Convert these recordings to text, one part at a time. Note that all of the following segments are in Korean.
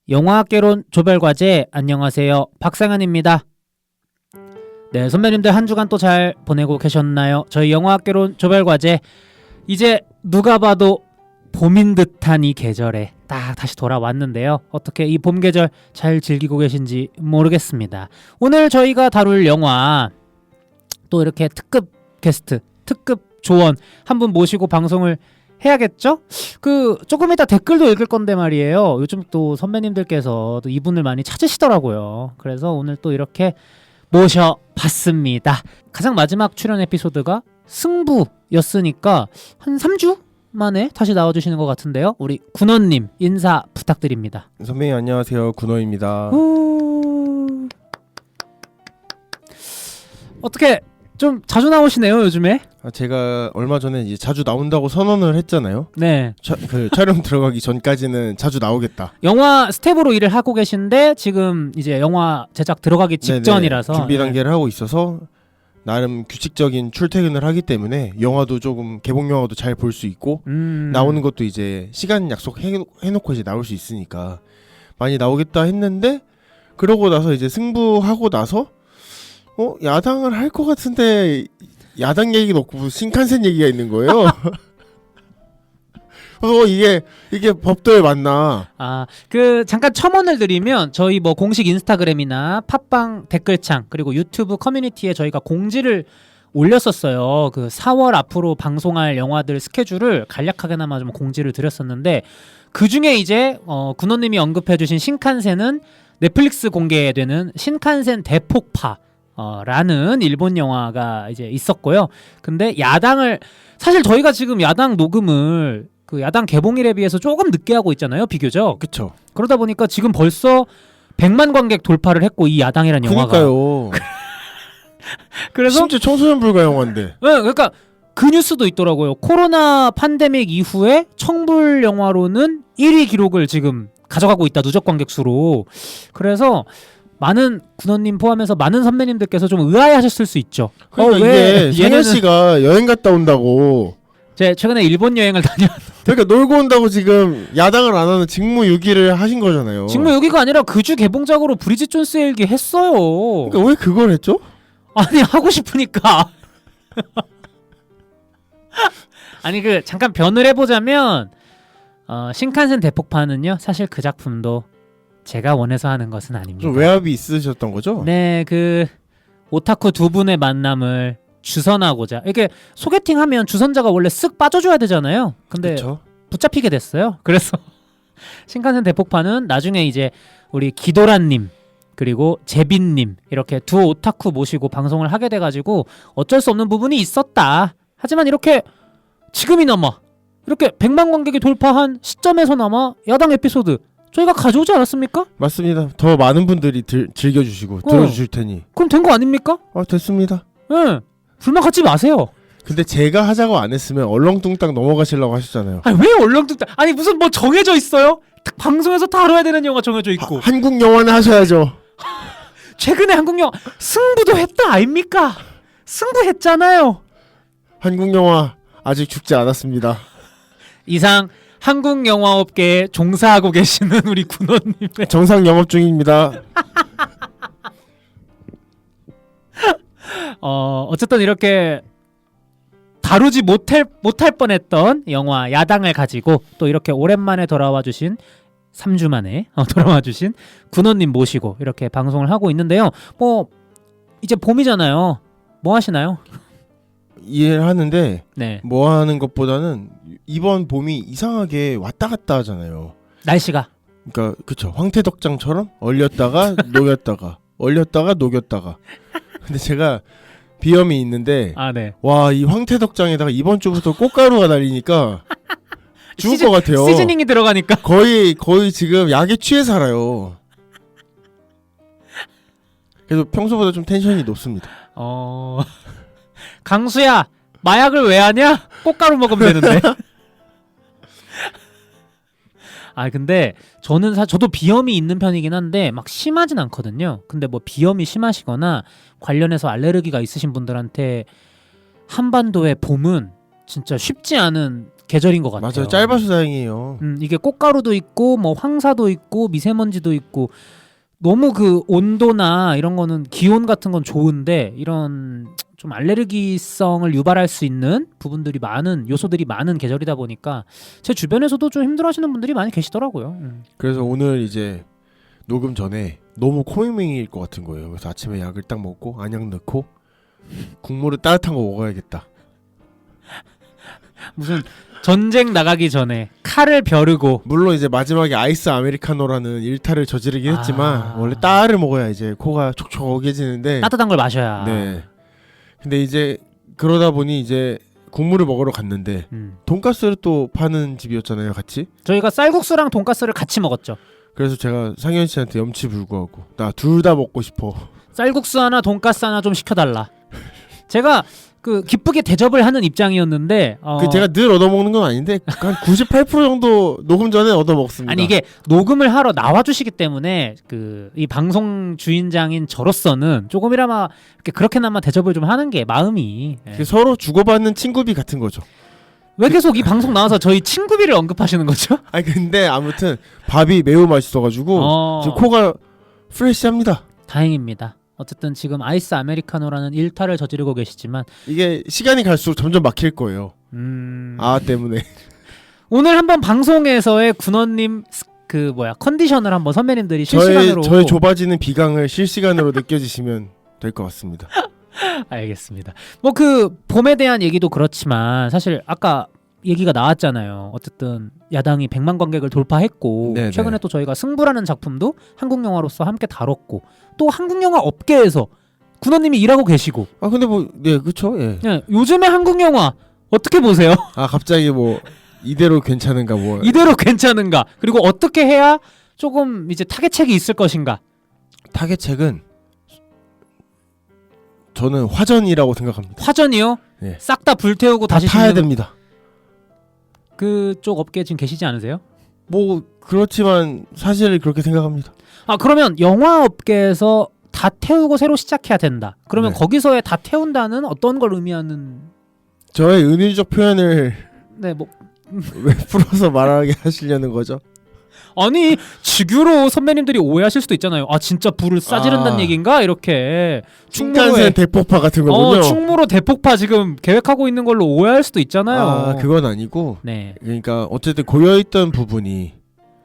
영화학개론 조별과제 안녕하세요. 박상현입니다. 네, 선배님들 한 주간 또 잘 보내고 계셨나요? 저희 영화학개론 조별과제 이제 누가 봐도 봄인 듯한 이 계절에 딱 다시 돌아왔는데요. 어떻게 이 봄 계절 잘 즐기고 계신지 모르겠습니다. 오늘 저희가 다룰 영화 또 이렇게 특급 게스트, 특급 조원 한 분 모시고 방송을 해야겠죠? 조금 이따 댓글도 읽을 건데 말이에요. 요즘 또 선배님들께서 또 이분을 많이 찾으시더라고요. 그래서 오늘 또 이렇게 모셔봤습니다. 가장 마지막 출연 에피소드가 승부였으니까 한 3주 만에 다시 나와주시는 것 같은데요. 우리 군원님 인사 부탁드립니다. 선배님 안녕하세요. 군호입니다. 어떻게 좀 자주 나오시네요 요즘에? 제가 얼마 전에 이제 자주 나온다고 선언을 했잖아요. 네. 촬영 들어가기 전까지는 자주 나오겠다. 영화 스텝으로 일을 하고 계신데 지금 이제 영화 제작 들어가기 직전이라서 준비 단계를 하고 있어서 나름 규칙적인 출퇴근을 하기 때문에 영화도 조금 개봉 영화도 잘 볼 수 있고 나오는 것도 이제 시간 약속 해놓고 이제 나올 수 있으니까 많이 나오겠다 했는데 그러고 나서 이제 승부하고 나서 야당을 할 것 같은데 야당 얘기가 없고 신칸센 얘기가 있는 거예요. 이게 법도에 맞나? 잠깐 첨언을 드리면 저희 뭐 공식 인스타그램이나 팟빵 댓글창 그리고 유튜브 커뮤니티에 저희가 공지를 올렸었어요. 4월 앞으로 방송할 영화들 스케줄을 간략하게나마 좀 공지를 드렸었는데 그 중에 이제 군호님이 언급해주신 신칸센은 넷플릭스 공개되는 신칸센 대폭파. 라는 일본 영화가 이제 있었고요. 근데 사실 저희가 지금 야당 녹음을 야당 개봉일에 비해서 조금 늦게 하고 있잖아요, 비교적. 그쵸. 그러다 보니까 지금 벌써 100만 관객 돌파를 했고 이 야당이라는 영화가. 그러니까요. 그래서 심지어 청소년 불가 영화인데. 네, 그러니까 그 뉴스도 있더라고요. 코로나 팬데믹 이후에 청불 영화로는 1위 기록을 지금 가져가고 있다, 누적 관객 수로. 그래서 많은 군원님 포함해서 많은 선배님들께서 좀 의아해하셨을 수 있죠. 그러니까 이게 상현 씨가 여행 갔다 온다고. 제가 최근에 일본 여행을 다녀왔는데. 그러니까 놀고 온다고 지금 야당을 안 하는 직무유기를 하신 거잖아요. 직무유기가 아니라 그 주 개봉작으로 브리짓 존스의 일기 했어요. 그러니까 왜 그걸 했죠? 아니 하고 싶으니까. 아니 잠깐 변을 해보자면 신칸센 대폭파는요 사실 그 작품도 제가 원해서 하는 것은 아닙니다. 좀 외압이 있으셨던 거죠? 네, 오타쿠 두 분의 만남을 주선하고자. 이렇게 소개팅하면 주선자가 원래 쓱 빠져줘야 되잖아요. 근데 그쵸? 붙잡히게 됐어요. 그래서 신칸센 대폭파는 나중에 이제 우리 기도란님 그리고 재빈님 이렇게 두 오타쿠 모시고 방송을 하게 돼가지고 어쩔 수 없는 부분이 있었다. 하지만 이렇게 지금이나마 이렇게 100만 관객이 돌파한 시점에서나마 야당 에피소드 저희가 가져오지 않았습니까? 맞습니다. 더 많은 분들이 즐겨주시고 들어주실 테니. 그럼 된 거 아닙니까? 됐습니다. 네. 불만 갖지 마세요. 근데 제가 하자고 안 했으면 얼렁뚱땅 넘어가시려고 하셨잖아요. 아니 왜 얼렁뚱땅? 아니 무슨 뭐 정해져 있어요? 방송에서 다뤄야 되는 영화 정해져 있고. 한국 영화는 하셔야죠. 최근에 한국 영화 승부도 했다 아닙니까? 승부했잖아요. 한국 영화 아직 죽지 않았습니다. 이상 한국 영화업계에 종사하고 계시는 우리 군원님의 정상 영업 중입니다. 어쨌든 이렇게 다루지 못할 뻔했던 영화 야당을 가지고 또 이렇게 오랜만에 돌아와 주신 3주 만에 돌아와 주신 군원님 모시고 이렇게 방송을 하고 있는데요. 뭐 이제 봄이잖아요. 뭐 하시나요? 이해를 하는데 네. 뭐 하는 것보다는 이번 봄이 이상하게 왔다 갔다 하잖아요. 날씨가. 그러니까 그쵸. 황태덕장처럼 얼렸다가 녹였다가 얼렸다가 녹였다가. 근데 제가 비염이 있는데 네. 와, 이 황태덕장에다가 이번 주부터 꽃가루가 날리니까 죽을 것 같아요. 시즈닝이 들어가니까 거의 지금 약에 취해 살아요. 그래서 평소보다 좀 텐션이 높습니다. 강수야 마약을 왜 하냐? 꽃가루 먹으면 되는데. 근데 저도 비염이 있는 편이긴 한데 막 심하진 않거든요. 근데 뭐 비염이 심하시거나 관련해서 알레르기가 있으신 분들한테 한반도의 봄은 진짜 쉽지 않은 계절인 것 같아요. 맞아요. 짧아서 다행이에요. 이게 꽃가루도 있고 뭐 황사도 있고 미세먼지도 있고 너무 그 온도나 이런 거는 기온 같은 건 좋은데 이런 좀 알레르기성을 유발할 수 있는 부분들이 많은 요소들이 많은 계절이다 보니까 제 주변에서도 좀 힘들어하시는 분들이 많이 계시더라고요. 그래서 오늘 이제 녹음 전에 너무 코맹맹이일 것 같은 거예요. 그래서 아침에 약을 딱 먹고 안약 넣고 국물을 따뜻한 거 먹어야겠다. 무슨 전쟁 나가기 전에 칼을 벼르고 물론 이제 마지막에 아이스 아메리카노라는 일탈을 저지르긴 했지만 원래 따를 먹어야 이제 코가 촉촉해지는데 따뜻한 걸 마셔야. 네. 근데 이제 그러다 보니 이제 국물을 먹으러 갔는데 돈가스를 또 파는 집이었잖아요, 같이. 저희가 쌀국수랑 돈가스를 같이 먹었죠. 그래서 제가 상현 씨한테 염치불구하고 나 둘 다 먹고 싶어. 쌀국수 하나 돈가스 하나 좀 시켜달라. 제가 그 기쁘게 대접을 하는 입장이었는데 그 제가 늘 얻어먹는 건 아닌데 한 98% 정도 녹음 전에 얻어먹습니다. 아니 이게 녹음을 하러 나와주시기 때문에 그 이 방송 주인장인 저로서는 조금이나마 그렇게나마 대접을 좀 하는 게 마음이 서로 주고받는 친구비 같은 거죠. 왜 계속 이 방송 나와서 저희 친구비를 언급하시는 거죠? 아니 근데 아무튼 밥이 매우 맛있어가지고 지금 코가 프레시합니다. 다행입니다. 어쨌든 지금 아이스 아메리카노라는 일탈을 저지르고 계시지만 이게 시간이 갈수록 점점 막힐 거예요. 아 때문에 오늘 한번 방송에서의 군원님 그 컨디션을 한번 선배님들이 실시간으로 저의 좁아지는 비강을 실시간으로 느껴지시면 될 것 같습니다. 알겠습니다. 뭐 그 봄에 대한 얘기도 그렇지만 사실 아까 얘기가 나왔잖아요. 어쨌든 야당이 100만 관객을 돌파했고 네네. 최근에 또 저희가 승부라는 작품도 한국 영화로서 함께 다뤘고 또 한국 영화 업계에서 군원님이 일하고 계시고 아 근데 뭐 네 그쵸 예. 요즘의 한국 영화 어떻게 보세요? 아 갑자기 뭐 이대로 괜찮은가 뭐 이대로 괜찮은가? 그리고 어떻게 해야 조금 이제 타겟책이 있을 것인가? 타겟책은 저는 화전이라고 생각합니다. 화전이요? 네. 싹 다 불태우고 다 다시 타야 짓는 됩니다. 그쪽 업계에 지금 계시지 않으세요? 뭐 그렇지만 사실 그렇게 생각합니다. 아 그러면 영화 업계에서 다 태우고 새로 시작해야 된다. 그러면 네. 거기서의 다 태운다는 어떤 걸 의미하는? 저의 은유적 표현을 네, 뭐 왜 풀어서 말하게 하시려는 거죠? 아니 직유로 선배님들이 오해하실 수도 있잖아요. 아 진짜 불을 싸지른다는 얘기인가? 이렇게 충간센 대폭파 같은 거군요. 충무로 대폭파 지금 계획하고 있는 걸로 오해할 수도 있잖아요. 아 그건 아니고 네. 그러니까 어쨌든 고여있던 부분이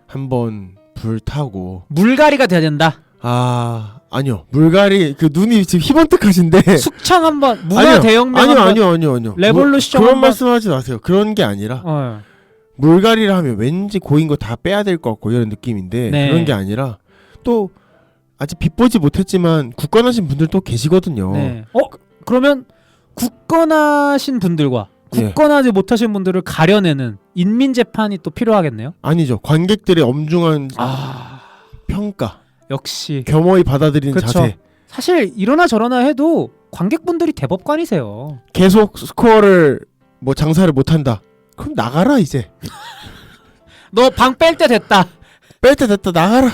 한번 불타고 물갈이가 돼야 된다. 아 아니요 물갈이 그 눈이 지금 희번뜩하신데 숙청 한번 문화 대혁명 아니요 레볼루션 그런 한번 말씀하지 마세요. 그런 게 아니라 어. 물갈이를 하면 왠지 고인 거 다 빼야 될 것 같고 이런 느낌인데 네. 그런 게 아니라 또 아직 빛보지 못했지만 굳건하신 분들도 계시거든요. 네. 그러면 굳건하신 분들과 굳건하지 못하신 분들을 가려내는 인민재판이 또 필요하겠네요. 아니죠. 관객들의 엄중한 평가 역시 겸허히 받아들이는 그쵸. 자세. 사실 이러나 저러나 해도 관객분들이 대법관이세요. 계속 스코어를 뭐 장사를 못한다. 그럼 나가라 이제. 너 방 뺄 때 됐다. 뺄 때 됐다 나가라.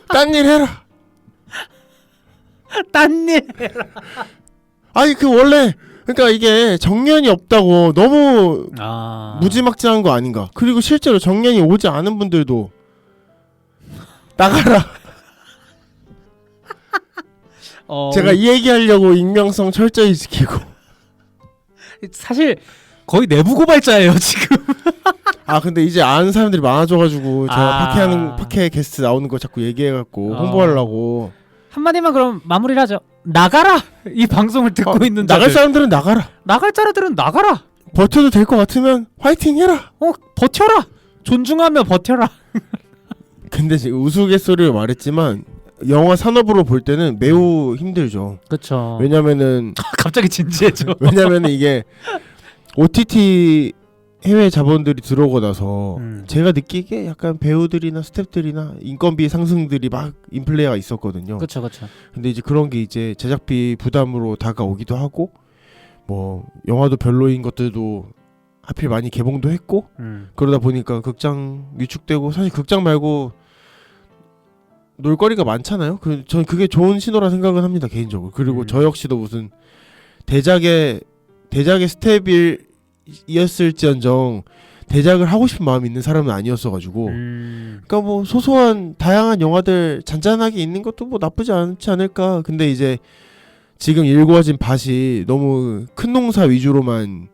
딴 일 해라. 딴 일. 아니 그 원래 그러니까 이게 정년이 없다고 너무 무지막지한 거 아닌가. 그리고 실제로 정년이 오지 않은 분들도 나가라. 제가 이 얘기하려고 익명성 철저히 지키고 사실 거의 내부 고발자예요 지금. 아 근데 이제 아는 사람들이 많아져가지고 제가 팟캐 게스트 나오는 거 자꾸 얘기해갖고 홍보하려고 한마디만 그럼 마무리를 하죠. 나가라. 이 방송을 듣고 있는 자들. 나갈 사람들은 나가라. 나갈 자들은 나가라. 버텨도 될 것 같으면 화이팅 해라. 버텨라. 존중하며 버텨라. 근데 지금 우스갯소리로 말했지만 영화 산업으로 볼 때는 매우 힘들죠. 그렇죠. 왜냐면은 갑자기 진지해져. 왜냐면은 이게 OTT 해외 자본들이 들어오고 나서 제가 느끼기에 약간 배우들이나 스태프들이나 인건비 상승들이 막 인플레이가 있었거든요. 그렇죠. 근데 이제 그런 게 이제 제작비 부담으로 다가오기도 하고 뭐 영화도 별로인 것들도 하필 많이 개봉도 했고 그러다 보니까 극장 위축되고 사실 극장 말고 놀거리가 많잖아요. 전 그게 좋은 신호라 생각은 합니다 개인적으로. 그리고 저 역시도 무슨 대작의 스텝일 영화이었을지언정 대작을 하고 싶은 마음이 있는 사람은 아니었어가지고 그러니까 뭐 소소한 다양한 영화들 잔잔하게 있는 것도 뭐 나쁘지 않지 않을까. 근데 이제 지금 일구어진 밭이 너무 큰 농사 위주로만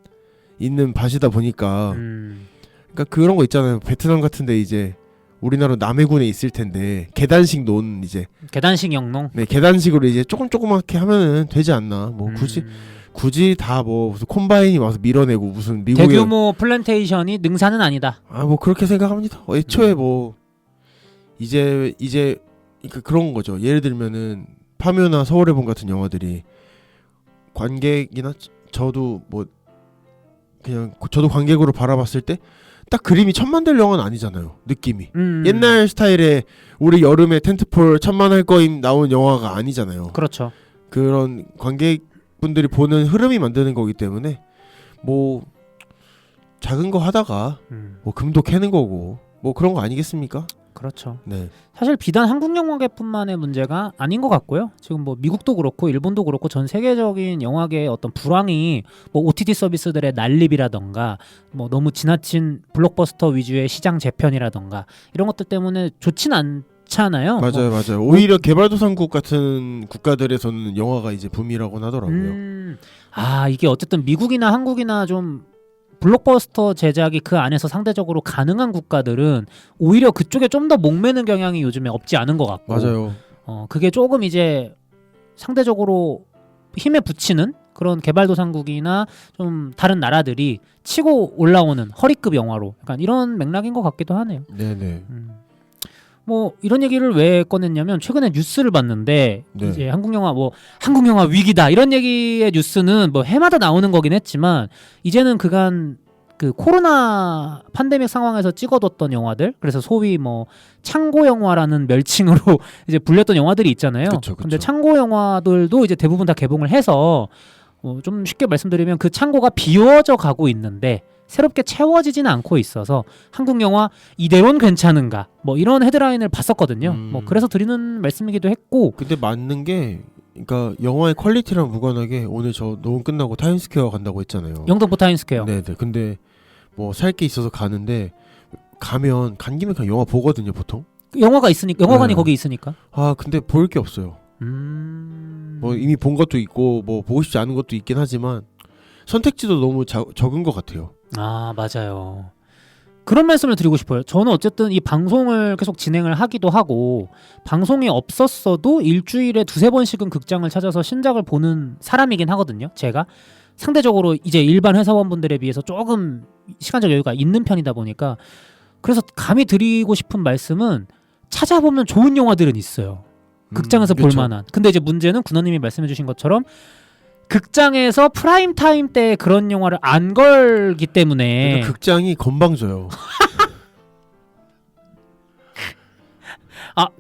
있는 밭이다 보니까 그러니까 그런 거 있잖아요. 베트남 같은데 이제 우리나라 남해군에 있을 텐데 계단식 논 이제 계단식 영농. 네 계단식으로 이제 조그맣게 하면은 되지 않나. 뭐 굳이 다 뭐 무슨 콤바인이 와서 밀어내고 무슨 미국의 대규모 플랜테이션이 능사는 아니다. 뭐 그렇게 생각합니다. 애초에 뭐 이제 그러니까 그런 거죠. 예를 들면은 파묘나 서울의 봄 같은 영화들이 관객이나 저도 뭐 그냥 저도 관객으로 바라봤을 때 딱 그림이 천만될 영화는 아니잖아요. 느낌이 옛날 스타일의 우리 여름에 텐트폴 천만할 거임 나온 영화가 아니잖아요. 그렇죠. 그런 관객분들이 보는 흐름이 만드는 거기 때문에 뭐 작은 거 하다가 뭐 금도 캐는 거고 뭐 그런 거 아니겠습니까? 그렇죠. 네. 사실 비단 한국 영화계뿐만의 문제가 아닌 것 같고요. 지금 뭐 미국도 그렇고 일본도 그렇고 전 세계적인 영화계의 어떤 불황이 뭐 OTT 서비스들의 난립이라던가 뭐 너무 지나친 블록버스터 위주의 시장 재편이라던가 이런 것들 때문에 좋진 않잖아요. 맞아요, 맞아요. 오히려 개발도상국 같은 국가들에서는 영화가 이제 붐이라고 하더라고요. 이게 어쨌든 미국이나 한국이나 좀 블록버스터 제작이 그 안에서 상대적으로 가능한 국가들은 오히려 그쪽에 좀 더 목매는 경향이 요즘에 없지 않은 것 같고 맞아요. 그게 조금 이제 상대적으로 힘에 붙이는 그런 개발도상국이나 좀 다른 나라들이 치고 올라오는 허리급 영화로 약간 이런 맥락인 것 같기도 하네요. 네네. 뭐 이런 얘기를 왜 꺼냈냐면 최근에 뉴스를 봤는데 네. 이제 한국 영화 위기다 이런 얘기의 뉴스는 뭐 해마다 나오는 거긴 했지만 이제는 그간 그 코로나 팬데믹 상황에서 찍어뒀던 영화들 그래서 소위 뭐 창고 영화라는 멸칭으로 이제 불렸던 영화들이 있잖아요. 그쵸. 근데 창고 영화들도 이제 대부분 다 개봉을 해서 좀 쉽게 말씀드리면 그 창고가 비워져 가고 있는데 새롭게 채워지지는 않고 있어서 한국 영화 이대로는 괜찮은가 뭐 이런 헤드라인을 봤었거든요. 뭐 그래서 드리는 말씀이기도 했고. 근데 맞는 게 그러니까 영화의 퀄리티랑 무관하게 오늘 저 녹음 끝나고 타임스퀘어 간다고 했잖아요. 영등포 타임스퀘어. 네네. 근데 뭐 살 게 있어서 가는데 가면 간 김에 그냥 영화 보거든요 보통. 영화가 있으니까 영화관이 네. 거기 있으니까. 근데 볼 게 없어요. 뭐 이미 본 것도 있고 뭐 보고 싶지 않은 것도 있긴 하지만 선택지도 너무 적은 것 같아요. 맞아요. 그런 말씀을 드리고 싶어요. 저는 어쨌든 이 방송을 계속 진행을 하기도 하고 방송이 없었어도 일주일에 2-3번씩은 극장을 찾아서 신작을 보는 사람이긴 하거든요. 제가 상대적으로 이제 일반 회사원분들에 비해서 조금 시간적 여유가 있는 편이다 보니까 그래서 감히 드리고 싶은 말씀은 찾아보면 좋은 영화들은 있어요. 극장에서 볼 그쵸. 만한. 근데 이제 문제는 군원님이 말씀해 주신 것처럼 극장에서 프라임 타임 때 그런 영화를 안 걸기 때문에 그러니까 극장이 건방져요.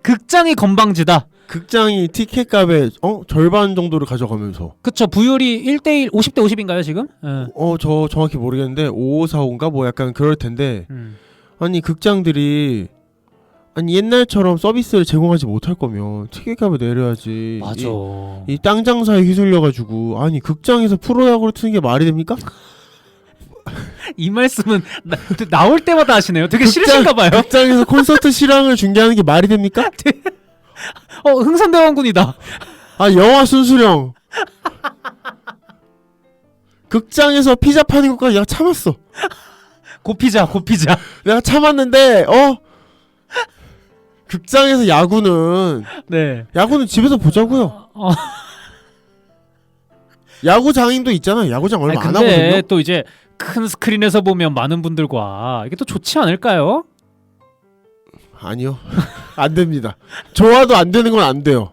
극장이 건방지다. 극장이 티켓 값의 절반 정도를 가져가면서 그쵸. 부율이 1대1 50대 50인가요 지금? 저 정확히 모르겠는데 5545인가 뭐 약간 그럴 텐데 아니 극장들이 아니 옛날처럼 서비스를 제공하지 못할 거면 티켓값을 내려야지. 맞아. 이 땅 장사에 휘둘려가지고 아니 극장에서 프로야구를 트는 게 말이 됩니까? 이 말씀은 나올 때마다 하시네요. 되게 싫으신가 봐요. 극장에서 콘서트 실황을 중계하는 게 말이 됩니까? 흥선대원군이다. 영화 순수령. 극장에서 피자 파는 것까지 내가 참았어. 고피자. 내가 참았는데 극장에서 야구는 집에서 보자고요. 야구 장인도 있잖아요. 야구장 얼마 안 하거든요. 근데 또 이제 큰 스크린에서 보면 많은 분들과 이게 또 좋지 않을까요? 아니요. 안 됩니다. 좋아도 안 되는 건 안 돼요.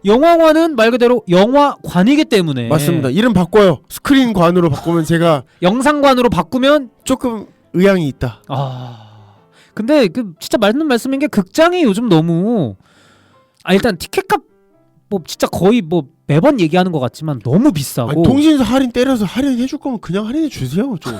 영화관은 말 그대로 영화관이기 때문에 맞습니다. 이름 바꿔요. 스크린관으로 바꾸면 제가 영상관으로 바꾸면 조금 의향이 있다. 근데 진짜 맞는 말씀인 게 극장이 요즘 너무 일단 티켓값 뭐 진짜 거의 뭐 매번 얘기하는 것 같지만 너무 비싸고 통신사 할인 때려서 할인해 줄 거면 그냥 할인해 주세요. 좀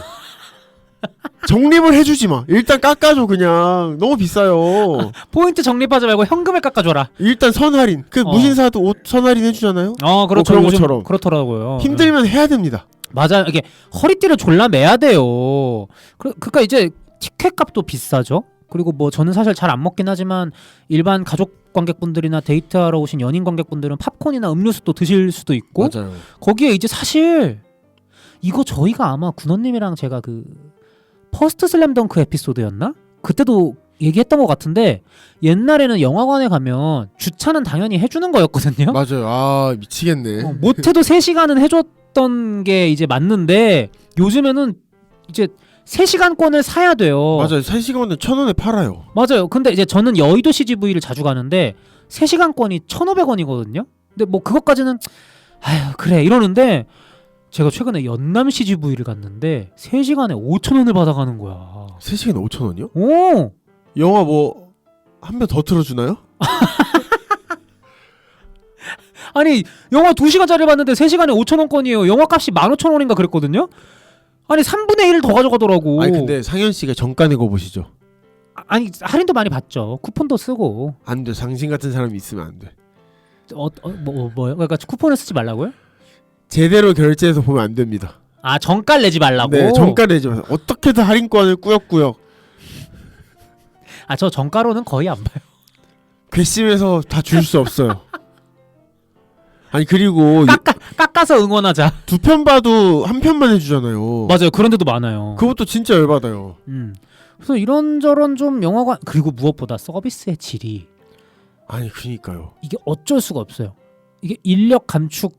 적립을 해주지 마. 일단 깎아줘 그냥. 너무 비싸요. 포인트 적립하지 말고 현금을 깎아줘라. 일단 선할인. 무신사도 옷 선할인 해주잖아요. 그렇죠. 그런 것처럼 그렇더라고요. 힘들면 해야 됩니다. 맞아요. 이게 허리띠를 졸라 매야 돼요. 그러니까 이제 티켓 값도 비싸죠. 그리고 뭐 저는 사실 잘 안 먹긴 하지만 일반 가족 관객분들이나 데이트하러 오신 연인 관객분들은 팝콘이나 음료수도 드실 수도 있고 맞아요. 거기에 이제 사실 이거 저희가 아마 군원님이랑 제가 그 퍼스트 슬램덩크 에피소드였나? 그때도 얘기했던 것 같은데 옛날에는 영화관에 가면 주차는 당연히 해주는 거였거든요. 맞아요. 아 미치겠네. 못해도 3시간은 해줬던 게 이제 맞는데 요즘에는 이제 3시간권을 사야 돼요. 맞아요. 3시간은 1,000원에 팔아요. 맞아요. 근데 이제 저는 여의도 CGV를 자주 가는데 3시간권이 1,500원이거든요. 근데 뭐 그것까지는 아휴 그래 이러는데 제가 최근에 연남 CGV를 갔는데 3시간에 5,000원을 받아가는 거야. 3시간에 5,000원이요? 오! 영화 뭐 한 편 더 틀어주나요? 아니 영화 2시간짜리 봤는데 3시간에 5,000원권이에요. 영화값이 15,000원인가 그랬거든요. 아니 3분의 1을 더 가져가더라고. 아니 근데 상현 씨가 정가 내고 보시죠. 아니 할인도 많이 받죠. 쿠폰도 쓰고. 안 돼. 당신 같은 사람이 있으면 안 돼. 뭐요? 그러니까 쿠폰을 쓰지 말라고요? 제대로 결제해서 보면 안 됩니다. 아 정가를 내지 말라고? 네, 정가 내지 마세요. 어떻게든 할인권을 꾸역꾸역. 아 저 정가로는 거의 안 봐요. 괘씸해서 다 줄 수 없어요. 아니 그리고 깎아서 응원하자. 2편 봐도 한 편만 해주잖아요. 맞아요. 그런 데도 많아요. 그것도 진짜 열받아요. 그래서 이런저런 좀 영화관 그리고 무엇보다 서비스의 질이 아니 그니까요. 이게 어쩔 수가 없어요. 이게 인력 감축이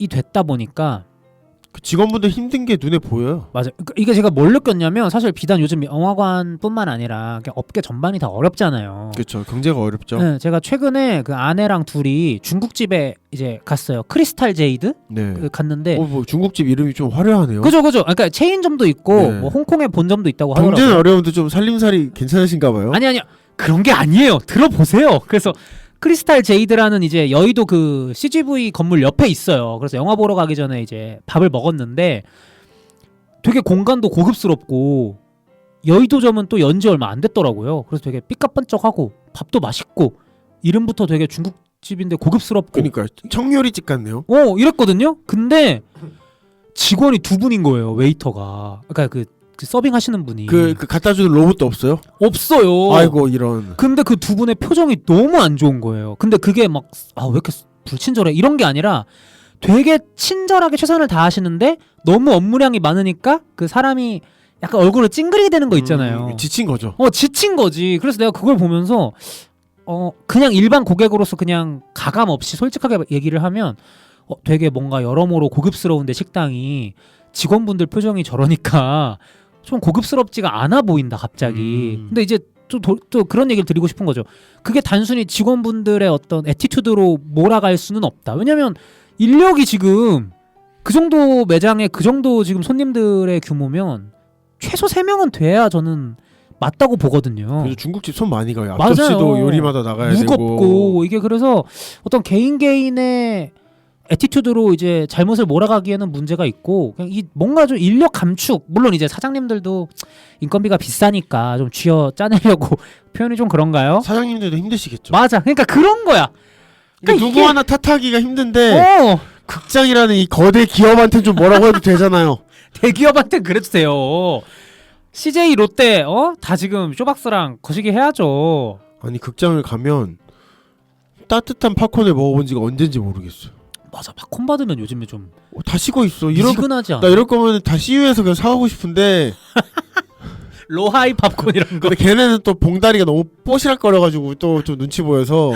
됐다 보니까 그 직원분들 힘든 게 눈에 보여요. 맞아요. 그러니까 이게 제가 뭘 느꼈냐면 사실 비단 요즘 영화관뿐만 아니라 그냥 업계 전반이 다 어렵잖아요. 그렇죠. 경제가 어렵죠. 네, 제가 최근에 그 아내랑 둘이 중국집에 이제 갔어요. 크리스탈 제이드 네. 갔는데 뭐 중국집 이름이 좀 화려하네요. 그죠. 그러니까 체인점도 있고 네. 뭐 홍콩에 본점도 있다고 하더라고요. 경제는 어려운데 좀 살림살이 괜찮으신가 봐요. 아니요. 그런 게 아니에요. 들어보세요. 그래서 크리스탈 제이드라는 이제 여의도 그 CGV 건물 옆에 있어요. 그래서 영화 보러 가기 전에 이제 밥을 먹었는데 되게 공간도 고급스럽고 여의도점은 또 연지 얼마 안 됐더라고요. 그래서 되게 삐까뻔쩍하고 밥도 맛있고 이름부터 되게 중국집인데 고급스럽고 그러니까 청요리집 같네요. 이랬거든요. 근데 직원이 2분인 거예요. 웨이터가. 그러니까 그 서빙 하시는 분이 그 갖다 주는 로봇도 없어요? 없어요. 아이고 이런. 근데 그 2분의 표정이 너무 안 좋은 거예요. 근데 그게 막 왜 이렇게 불친절해 이런 게 아니라 되게 친절하게 최선을 다하시는데 너무 업무량이 많으니까 그 사람이 약간 얼굴을 찡그리게 되는 거 있잖아요. 지친 거죠. 지친 거지. 그래서 내가 그걸 보면서 그냥 일반 고객으로서 그냥 가감 없이 솔직하게 얘기를 하면 되게 뭔가 여러모로 고급스러운데 식당이 직원분들 표정이 저러니까 좀 고급스럽지가 않아 보인다 갑자기. 근데 이제 또 그런 얘기를 드리고 싶은 거죠. 그게 단순히 직원분들의 어떤 애티튜드로 몰아갈 수는 없다. 왜냐면 인력이 지금 그 정도 매장에 그 정도 지금 손님들의 규모면 최소 3명은 돼야 저는 맞다고 보거든요. 그래서 중국집 손 많이 가요. 맞아요. 앞접시도 요리마다 나가야 무겁고 되고. 이게 그래서 어떤 개인의 애티튜드로 이제 잘못을 몰아가기에는 문제가 있고 그냥 이 뭔가 좀 인력 감축 물론 이제 사장님들도 인건비가 비싸니까 좀 쥐어 짜내려고 표현이 좀 그런가요? 사장님들도 힘드시겠죠. 맞아. 그러니까 그런 거야. 그러니까 누구 이게- 하나 탓하기가 힘든데 어 극장이라는 이 거대 기업한테 좀 뭐라고 해도 되잖아요. 대기업한테 그래도 돼요. CJ 롯데 다 지금 쇼박스랑 거시기 해야죠. 아니 극장을 가면 따뜻한 팝콘을 먹어본 지가 언젠지 모르겠어요. 맞아. 팝콘 받으면 요즘에 좀 다 식어 있어. 이럴 미지근하지 않아? 나 이럴 거면 다 CU에서 그냥 사가고 싶은데 로하이 팝콘 이런 거. 근데 걔네는 또 봉다리가 너무 뽀시락거려가지고 또 좀 눈치 보여서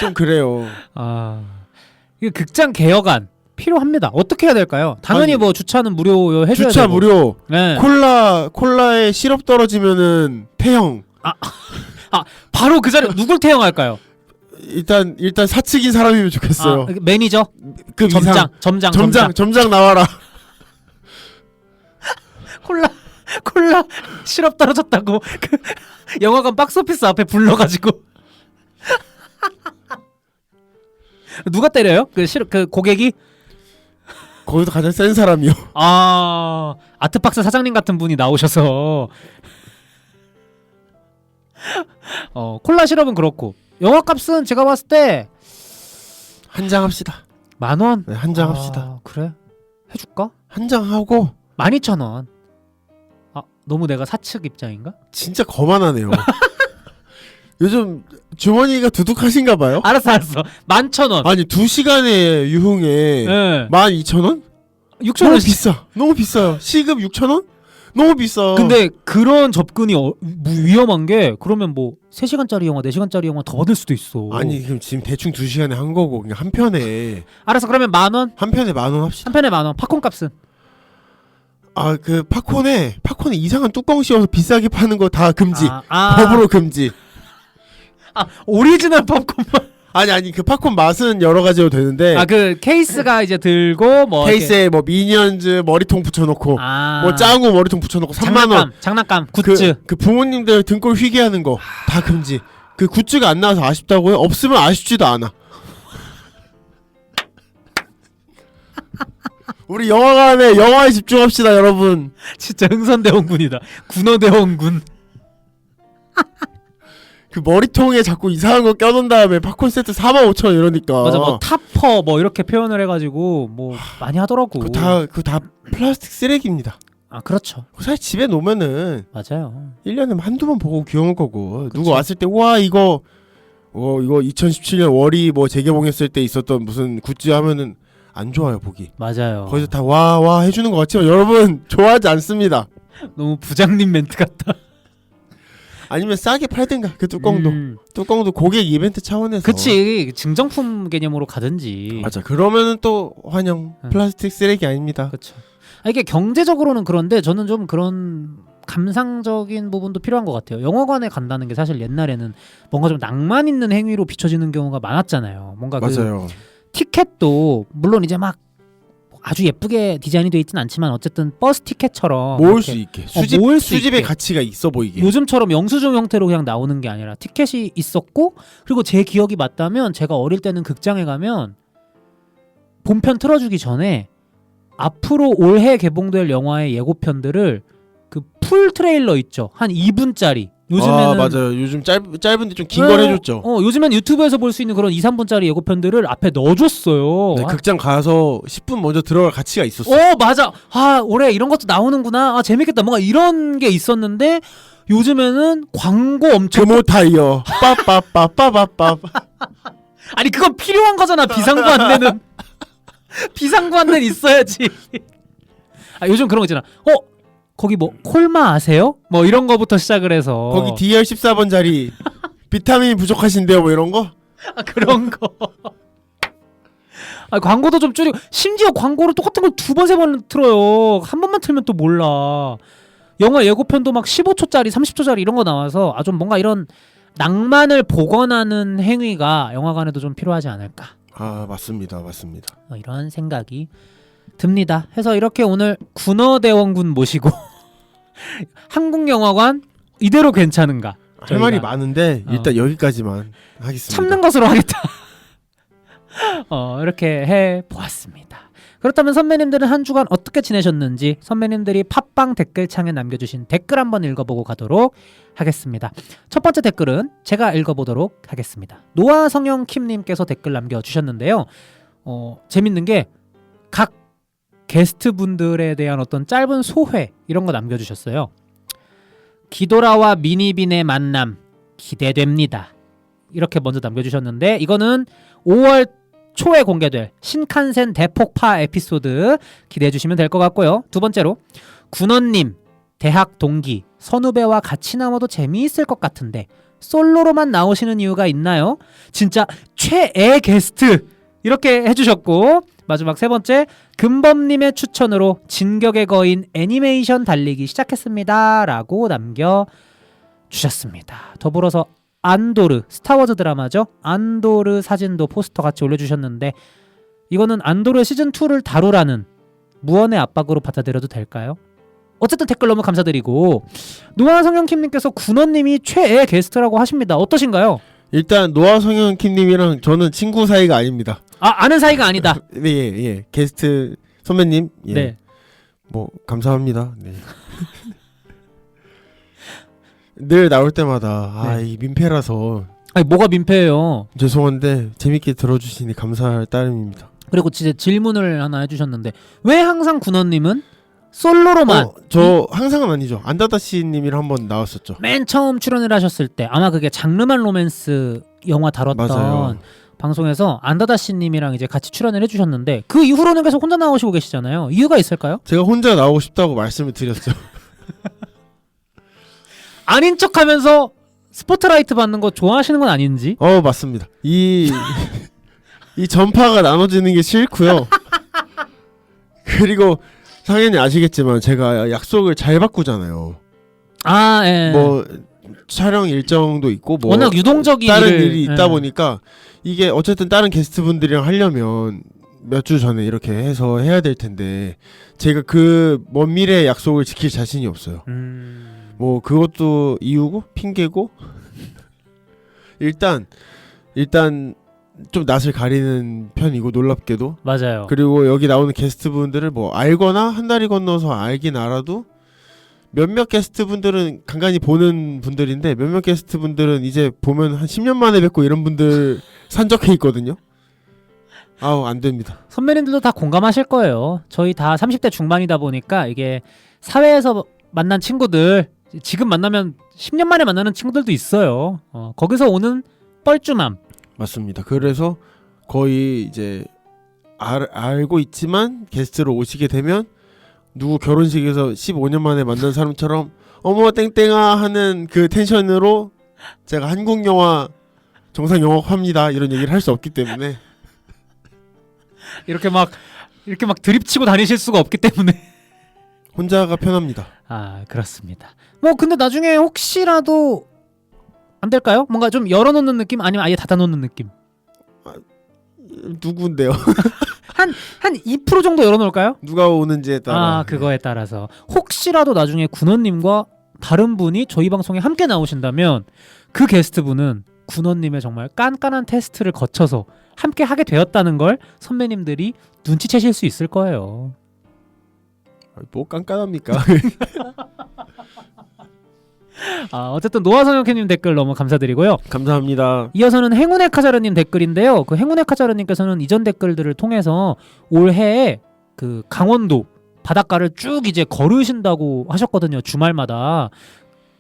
좀 그래요. 이게 극장 개혁안 필요합니다. 어떻게 해야 될까요? 당연히 아니, 뭐 주차는 무료 해줘야 주차 되고. 무료. 네. 콜라에 시럽 떨어지면은 폐형. 바로 그 자리에 누굴 태용할까요? 일단 사측인 사람이면 좋겠어요. 매니저, 그 이상. 점장 나와라. 콜라 시럽 떨어졌다고 그 영화관 박스오피스 앞에 불러가지고 누가 때려요? 그 고객이 거기서 가장 센 사람이요. 아트박스 사장님 같은 분이 나오셔서 콜라 시럽은 그렇고 영화값은 제가 봤을 때 한 장 합시다. 10,000원? 네, 한 장 합시다. 그래? 해줄까? 한 장 하고 12,000원. 아, 너무 내가 사측 입장인가? 진짜 거만하네요. 요즘 주머니가 두둑하신가 봐요? 알았어. 11,000원. 아니 2시간에 유흥에 네. 12,000원? 6,000원. 너무 비싸. 너무 비싸요. 시급 6,000원? 너무 비싸. 근데 그런 접근이 위험한 게 그러면 뭐 3시간짜리 영화, 4시간짜리 영화 더 받을 수도 있어. 아니 그럼 지금 대충 2시간에 한 거고 그냥 한 편에 알았어. 그러면 10,000원? 한 편에 10,000원 합시다. 한 편에 10,000원. 팝콘 값은? 아 그 팝콘에 이상한 뚜껑 씌워서 비싸게 파는 거 다 금지. 아. 법으로 금지. 아, 오리지널 팝콘만. 아니 그 팝콘 맛은 여러 가지로 되는데 아, 그 케이스가 이제 들고 뭐 케이스에 뭐 미니언즈 머리통 붙여놓고 뭐 짱구 머리통 붙여놓고 3만 원. 장난감 굿즈. 그 부모님들 등골 휘게 하는 거 다 금지. 그 굿즈가 안 나와서 아쉽다고요? 없으면 아쉽지도 않아. 우리 영화에 집중합시다, 여러분. 진짜 흥선대원군이다. 군어대원군. 그 머리통에 자꾸 이상한 거 껴놓은 다음에 팝콘 세트 45,000원 이러니까. 맞아, 뭐 타퍼 뭐 이렇게 표현을 해가지고 뭐 많이 하더라고. 그거 다 플라스틱 쓰레기입니다. 아, 그렇죠. 사실 집에 놓으면은 맞아요. 1년에 한두 번 보고 귀여울 거고. 그치. 누구 왔을 때 와 이거 2017년 월이 뭐 재개봉했을 때 있었던 무슨 굿즈 하면은 안 좋아요, 보기. 맞아요. 거기서 다 와 해주는 것 같지만 여러분 좋아하지 않습니다. 너무 부장님 멘트 같다. 아니면 싸게 팔든가 그 뚜껑도 고객 이벤트 차원에서. 그치, 증정품 개념으로 가든지. 맞아. 그러면은 또 환영. 플라스틱 쓰레기 아닙니다. 그렇죠. 이게 경제적으로는 그런데 저는 좀 그런 감상적인 부분도 필요한 것 같아요. 영화관에 간다는 게 사실 옛날에는 뭔가 좀 낭만 있는 행위로 비춰지는 경우가 많았잖아요. 뭔가 맞아요. 그 티켓도 물론 이제 막 아주 예쁘게 디자인이 되어 있진 않지만 어쨌든 버스 티켓처럼 모을 수 있게 모을 수 수집의 있게. 가치가 있어 보이게. 요즘처럼 영수증 형태로 그냥 나오는 게 아니라 티켓이 있었고, 그리고 제 기억이 맞다면 제가 어릴 때는 극장에 가면 본편 틀어주기 전에 앞으로 올해 개봉될 영화의 예고편들을 그 풀 트레일러 있죠, 한 2분짜리. 요즘에는 맞아요. 요즘 짧은데 좀 긴 걸 해줬죠. 요즘엔 유튜브에서 볼 수 있는 그런 2, 3분짜리 예고편들을 앞에 넣어줬어요. 네, 극장 가서 10분 먼저 들어갈 가치가 있었어. 맞아. 올해 이런 것도 나오는구나. 재밌겠다. 뭔가 이런 게 있었는데 요즘에는 광고 엄청. 금호 타이어. 빠빠빠빠빠빠. 아니, 그건 필요한 거잖아. 비상구 안내는. 비상구 안내는 있어야지. 요즘 그런 거 있잖아. 거기 뭐 콜마 아세요? 뭐 이런 거부터 시작을 해서. 거기 DR 14번 자리 비타민이 부족하신데요, 뭐 이런 거? 그런 거. 광고도 좀 줄이고, 심지어 광고를 똑같은 걸 2번, 3번 틀어요. 한 번만 틀면 또 몰라. 영화 예고편도 막 15초짜리, 30초짜리 이런 거 나와서 좀 뭔가 이런 낭만을 복원하는 행위가 영화관에도 좀 필요하지 않을까. 맞습니다. 이런 생각이 듭니다. 해서 이렇게 오늘 군어대원군 모시고 한국영화관 이대로 괜찮은가? 할 말이 많은데 일단 여기까지만 하겠습니다. 참는 것으로 하겠다. 이렇게 해보았습니다. 그렇다면 선배님들은 한 주간 어떻게 지내셨는지 선배님들이 팟빵 댓글창에 남겨주신 댓글 한번 읽어보고 가도록 하겠습니다. 첫 번째 댓글은 제가 읽어보도록 하겠습니다. 노아성형킴님께서 댓글 남겨주셨는데요. 재밌는 게 각 게스트분들에 대한 어떤 짧은 소회 이런 거 남겨주셨어요. 기도라와 미니빈의 만남 기대됩니다. 이렇게 먼저 남겨주셨는데, 이거는 5월 초에 공개될 신칸센 대폭파 에피소드 기대해 주시면 될 것 같고요. 두 번째로 군원님 대학 동기 선후배와 같이 나와도 재미있을 것 같은데 솔로로만 나오시는 이유가 있나요? 진짜 최애 게스트 이렇게 해주셨고, 마지막 세 번째 금범님의 추천으로 진격의 거인 애니메이션 달리기 시작했습니다 라고 남겨주셨습니다. 더불어서 안도르, 스타워즈 드라마죠. 안도르 사진도 포스터 같이 올려주셨는데, 이거는 안도르 시즌2를 다루라는 무언의 압박으로 받아들여도 될까요? 어쨌든 댓글 너무 감사드리고, 노아성형킴님께서 군원님이 최애 게스트라고 하십니다. 어떠신가요? 일단 노아성형킴님이랑 저는 친구 사이가 아닙니다. 아는 사이가 아니다. 예. 게스트 선배님, 예. 네. 뭐 감사합니다. 네. 늘 나올 때마다 이 민폐라서 뭐가 민폐예요? 죄송한데 재밌게 들어주시니 감사할 따름입니다. 그리고 진짜 질문을 하나 해주셨는데 왜 항상 군원님은 솔로로만 저 항상은 아니죠. 안다다씨님이랑 한번 나왔었죠. 맨 처음 출연을 하셨을 때 아마 그게 장르만 로맨스 영화 다뤘던 맞아요. 방송에서 안다다씨님이랑 이제 같이 출연을 해주셨는데 그 이후로는 계속 혼자 나오시고 계시잖아요. 이유가 있을까요? 제가 혼자 나오고 싶다고 말씀을 드렸죠. 아닌 척하면서 스포트라이트 받는 거 좋아하시는 건 아닌지? 맞습니다. 이 전파가 나눠지는 게 싫고요. 그리고 당연히 아시겠지만 제가 약속을 잘 바꾸잖아요. 아, 예. 뭐 촬영 일정도 있고 뭐 워낙 유동적인 다른 일을, 일이 있다 예. 보니까 이게 어쨌든 다른 게스트분들이랑 하려면 몇 주 전에 이렇게 해서 해야 될 텐데 제가 그 먼 미래의 약속을 지킬 자신이 없어요. 뭐 그것도 이유고 핑계고 일단 좀 낯을 가리는 편이고 놀랍게도 맞아요. 그리고 여기 나오는 게스트분들을 뭐 알거나 한 달이 건너서 알긴 알아도 몇몇 게스트분들은 간간히 보는 분들인데 몇몇 게스트분들은 이제 보면 한 10년 만에 뵙고 이런 분들 산적해 있거든요. 아우 안 됩니다. 선배님들도 다 공감하실 거예요. 저희 다 30대 중반이다 보니까 이게 사회에서 만난 친구들 지금 만나면 10년 만에 만나는 친구들도 있어요. 거기서 오는 뻘쭘함. 맞습니다. 그래서 거의 이제 알고 있지만 게스트로 오시게 되면 누구 결혼식에서 15년 만에 만난 사람처럼 어머 땡땡아 하는 그 텐션으로 제가 한국 영화 정상 영업합니다 이런 얘기를 할 수 없기 때문에 이렇게 막 드립치고 다니실 수가 없기 때문에 혼자가 편합니다. 아 그렇습니다. 뭐 근데 나중에 혹시라도 안 될까요? 뭔가 좀 열어놓는 느낌 아니면 아예 닫아놓는 느낌? 누군데요? 한 2% 정도 열어놓을까요? 누가 오는지에 따라. 그거에 따라서 혹시라도 나중에 군원님과 다른 분이 저희 방송에 함께 나오신다면 그 게스트분은 군원님의 정말 깐깐한 테스트를 거쳐서 함께 하게 되었다는 걸 선배님들이 눈치채실 수 있을 거예요. 뭐 깐깐합니까? 어쨌든 노화성혁님 댓글 너무 감사드리고요. 감사합니다. 이어서는 행운의 카자르님 댓글인데요. 그 행운의 카자르님께서는 이전 댓글들을 통해서 올해에 그 강원도 바닷가를 쭉 이제 걸으신다고 하셨거든요. 주말마다.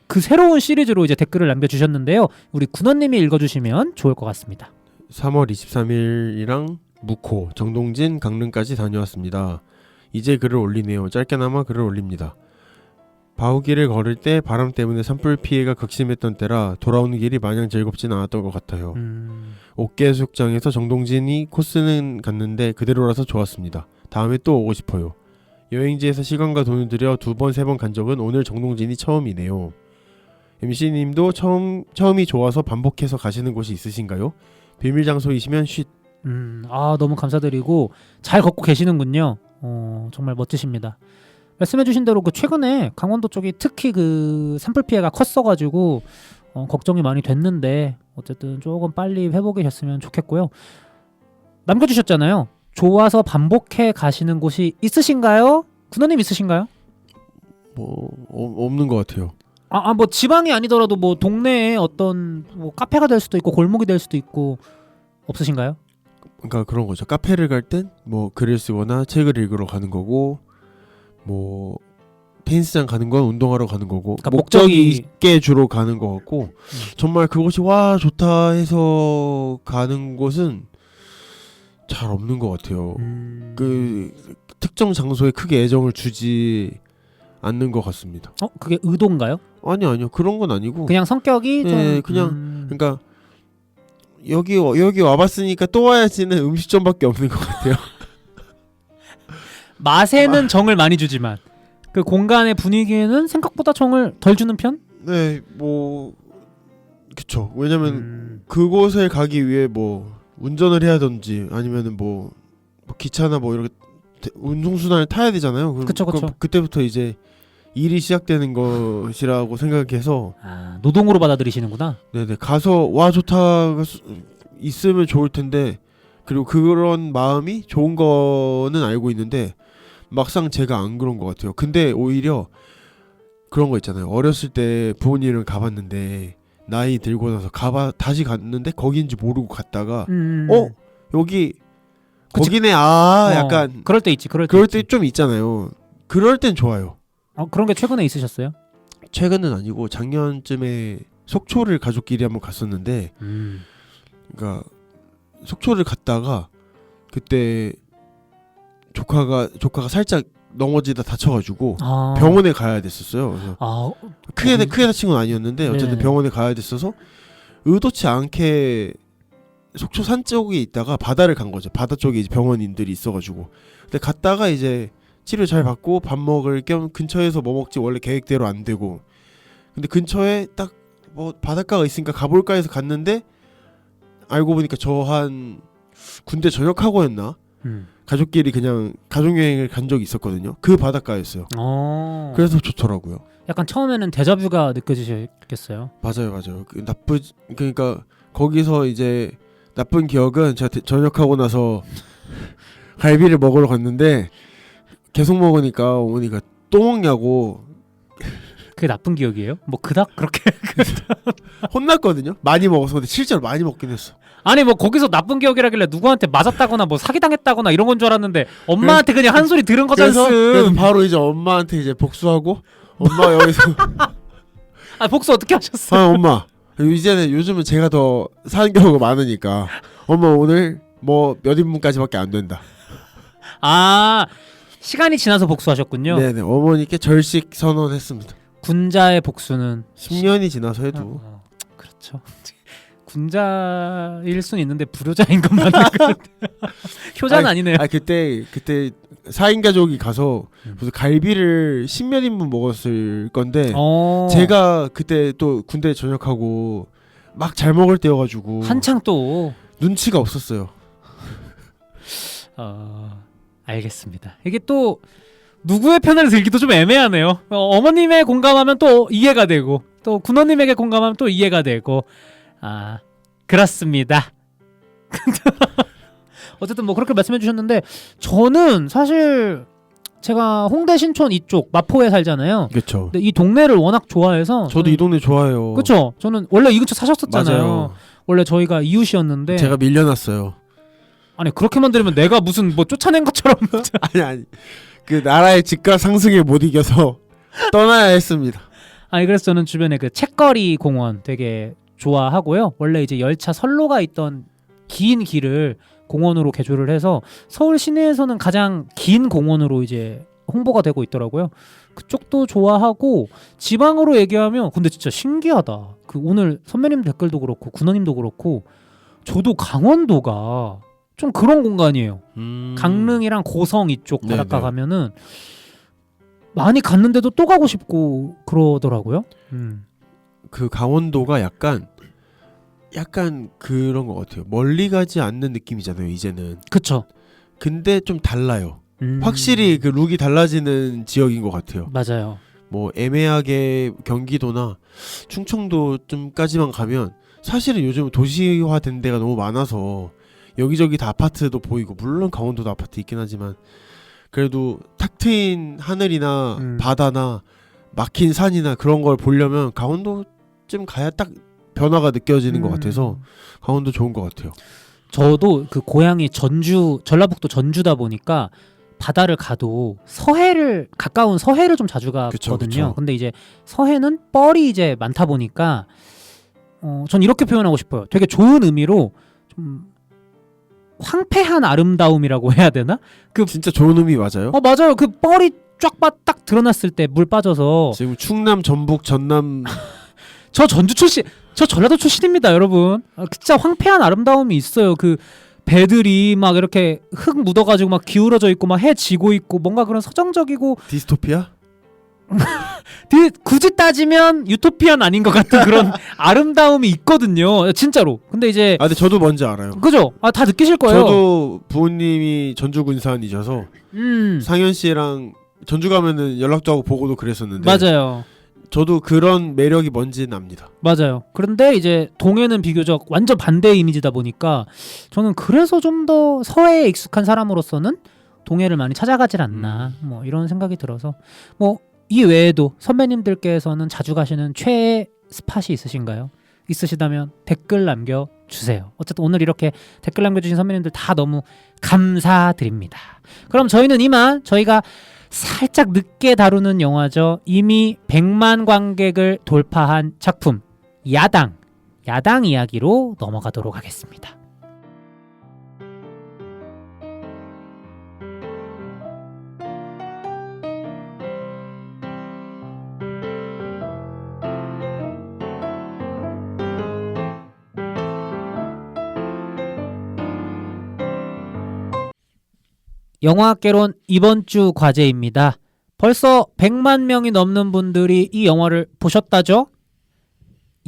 그 새로운 시리즈로 이제 댓글을 남겨주셨는데요. 우리 군원님이 읽어주시면 좋을 것 같습니다. 3월 23일이랑 묵호, 정동진, 강릉까지 다녀왔습니다. 이제 글을 올리네요. 짧게나마 글을 올립니다. 바우길을 걸을 때 바람 때문에 산불 피해가 극심했던 때라 돌아오는 길이 마냥 즐겁진 않았던 것 같아요. 옥계수욕장에서 정동진이 코스는 갔는데 그대로라서 좋았습니다. 다음에 또 오고 싶어요. 여행지에서 시간과 돈을 들여 2번, 3번 간 적은 오늘 정동진이 처음이네요. MC님도 처음이 좋아서 반복해서 가시는 곳이 있으신가요? 비밀 장소이시면 쉿. 너무 감사드리고 잘 걷고 계시는군요. 정말 멋지십니다. 말씀해주신 대로 그 최근에 강원도 쪽이 특히 그 산불 피해가 컸어가지고 걱정이 많이 됐는데 어쨌든 조금 빨리 회복이 됐으면 좋겠고요. 남겨주셨잖아요. 좋아서 반복해 가시는 곳이 있으신가요? 군원님 있으신가요? 뭐 없는 것 같아요. 뭐 지방이 아니더라도 뭐 동네에 어떤 뭐 카페가 될 수도 있고 골목이 될 수도 있고 없으신가요? 그러니까 그런 거죠. 카페를 갈 땐 뭐 글을 쓰거나 책을 읽으러 가는 거고 뭐 테니스장 가는 건 운동하러 가는 거고 그러니까 목적이 있게 주로 가는 것 같고 정말 그곳이 와 좋다 해서 가는 곳은 잘 없는 것 같아요. 그 특정 장소에 크게 애정을 주지 않는 것 같습니다. 그게 의도인가요? 아니요 그런 건 아니고 그냥 성격이 네, 그냥 그러니까 여기 와봤으니까 또 와야지는 음식점밖에 없는 것 같아요. 맛에는 정을 많이 주지만 그 공간의 분위기에는 생각보다 정을 덜 주는 편? 네, 뭐 그쵸. 왜냐면 그곳에 가기 위해 뭐 운전을 해야든지 아니면은 뭐 기차나 뭐 이렇게 운송수단을 타야 되잖아요. 그쵸. 그때부터 이제 일이 시작되는 것이라고 생각해서 노동으로 받아들이시는구나. 네네 가서 와 좋다 있으면 좋을 텐데 그리고 그런 마음이 좋은 거는 알고 있는데 막상 제가 안 그런 것 같아요. 근데 오히려 그런 거 있잖아요. 어렸을 때 부모님이랑 가봤는데 나이 들고 나서 다시 갔는데 거기인지 모르고 갔다가 여기 그치. 거기네 약간 그럴 때 있지. 그럴 때 좀 있잖아요. 그럴 땐 좋아요. 그런 게 최근에 있으셨어요? 최근은 아니고 작년쯤에 속초를 가족끼리 한번 갔었는데 그러니까 속초를 갔다가 그때 조카가 살짝 넘어지다 다쳐가지고 병원에 가야 됐었어요. 그래서 크게 다친 건 아니었는데 어쨌든 네네. 병원에 가야 됐어서 의도치 않게 속초 산 쪽에 있다가 바다를 간 거죠. 바다 쪽에 이제 병원인들이 있어가지고 근데 갔다가 이제 치료 잘 받고 밥 먹을 겸 근처에서 뭐 먹지 원래 계획대로 안 되고 근데 근처에 딱 뭐 바닷가가 있으니까 가볼까 해서 갔는데 알고 보니까 저 한 군대 전역하고였나 가족끼리 그냥 가족여행을 간 적이 있었거든요. 그 바닷가였어요. 그래서 좋더라고요. 약간 처음에는 데자뷰가 느껴지셨겠어요. 맞아요. 그러니까 거기서 이제 나쁜 기억은 제가 전역하고 나서 갈비를 먹으러 갔는데 계속 먹으니까 어머니가 또 먹냐고 그게 나쁜 기억이에요? 뭐 그닥 그렇게 혼났거든요. 많이 먹어서. 근데 실제로 많이 먹긴 했어. 아니 뭐 거기서 나쁜 기억이라길래 누구한테 맞았다거나 뭐 사기당했다거나 이런 건 줄 알았는데 엄마한테 그냥 한 소리 들은 그래서 거잖음. 바로 이제 엄마한테 이제 복수하고 엄마 여기서 복수 어떻게 하셨어요? 엄마 이제는 요즘은 제가 더 사는 경우가 많으니까 엄마 오늘 뭐 몇 인분까지밖에 안 된다. 시간이 지나서 복수하셨군요. 네네 어머니께 절식 선언했습니다. 군자의 복수는 10년이 지나서 해도 그렇죠. 군자일 수는 있는데 불효자인 건 맞는 것 같아요. 효자는 아니네요. 그때 4인 가족이 가서 무슨 갈비를 10몇 인분 먹었을 건데 제가 그때 또 군대 전역하고 막 잘 먹을 때여가지고 한창 또 눈치가 없었어요. 알겠습니다. 이게 또 누구의 편을 들기도 좀 애매하네요. 어머님의 공감하면 또 이해가 되고 또 군원님에게 공감하면 또 이해가 되고 그렇습니다. 어쨌든 뭐 그렇게 말씀해 주셨는데 저는 사실 제가 홍대 신촌 이쪽 마포에 살잖아요. 그렇죠. 근데 이 동네를 워낙 좋아해서 저도 이 동네 좋아해요. 그렇죠. 저는 원래 이 근처 사셨었잖아요. 맞아요. 원래 저희가 이웃이었는데 제가 밀려났어요. 아니 그렇게만 들으면 내가 무슨 뭐 쫓아낸 것처럼 아니 그 나라의 집값 상승에 못 이겨서 떠나야 했습니다. 그래서 저는 주변에 그 책거리 공원 되게 좋아하고요. 원래 이제 열차 선로가 있던 긴 길을 공원으로 개조를 해서 서울 시내에서는 가장 긴 공원으로 이제 홍보가 되고 있더라고요. 그쪽도 좋아하고 지방으로 얘기하면 근데 진짜 신기하다. 그 오늘 선배님 댓글도 그렇고 군원님도 그렇고 저도 강원도가 좀 그런 공간이에요. 강릉이랑 고성 이쪽 바닷가 네네. 가면은 많이 갔는데도 또 가고 싶고 그러더라고요. 그 강원도가 약간 그런 것 같아요. 멀리 가지 않는 느낌이잖아요. 이제는. 그쵸. 근데 좀 달라요. 확실히 그 룩이 달라지는 지역인 것 같아요. 맞아요. 뭐 애매하게 경기도나 충청도쯤까지만 가면 사실은 요즘 도시화된 데가 너무 많아서 여기저기 다 아파트도 보이고 물론 강원도도 아파트 있긴 하지만 그래도 탁 트인 하늘이나 바다나 막힌 산이나 그런 걸 보려면 강원도쯤 가야 딱 변화가 느껴지는 것 같아서 강원도 좋은 것 같아요. 저도 그 고향이 전라북도 전주다 보니까 바다를 가도 가까운 서해를 좀 자주 가거든요. 그쵸. 근데 이제 서해는 뻘이 이제 많다 보니까 전 이렇게 표현하고 싶어요. 되게 좋은 의미로 좀 황폐한 아름다움이라고 해야 되나? 진짜 좋은 의미 맞아요? 맞아요. 그 뻘이 딱 드러났을 때 물 빠져서 지금 충남, 전북, 전남 저 전주 출신, 저 전라도 출신입니다, 여러분. 진짜 황폐한 아름다움이 있어요. 그 배들이 막 이렇게 흙 묻어가지고 막 기울어져 있고 막 해 지고 있고 뭔가 그런 서정적이고 디스토피아? 굳이 따지면 유토피아는 아닌 것 같은 그런 아름다움이 있거든요. 진짜로. 근데 이제 근데 저도 뭔지 알아요. 그죠? 다 느끼실 거예요. 저도 부모님이 전주 군산이셔서 상현 씨랑 전주 가면은 연락도 하고 보고도 그랬었는데 맞아요. 저도 그런 매력이 뭔지는 압니다. 맞아요. 그런데 이제 동해는 비교적 완전 반대의 이미지다 보니까 저는 그래서 좀 더 서해에 익숙한 사람으로서는 동해를 많이 찾아가질 않나 뭐 이런 생각이 들어서 뭐 이 외에도 선배님들께서는 자주 가시는 최애 스팟이 있으신가요? 있으시다면 댓글 남겨주세요. 어쨌든 오늘 이렇게 댓글 남겨주신 선배님들 다 너무 감사드립니다. 그럼 저희는 이만 저희가 살짝 늦게 다루는 영화죠. 이미 100만 관객을 돌파한 작품 야당 이야기로 넘어가도록 하겠습니다. 영화학개론 이번 주 과제입니다. 벌써 100만 명이 넘는 분들이 이 영화를 보셨다죠?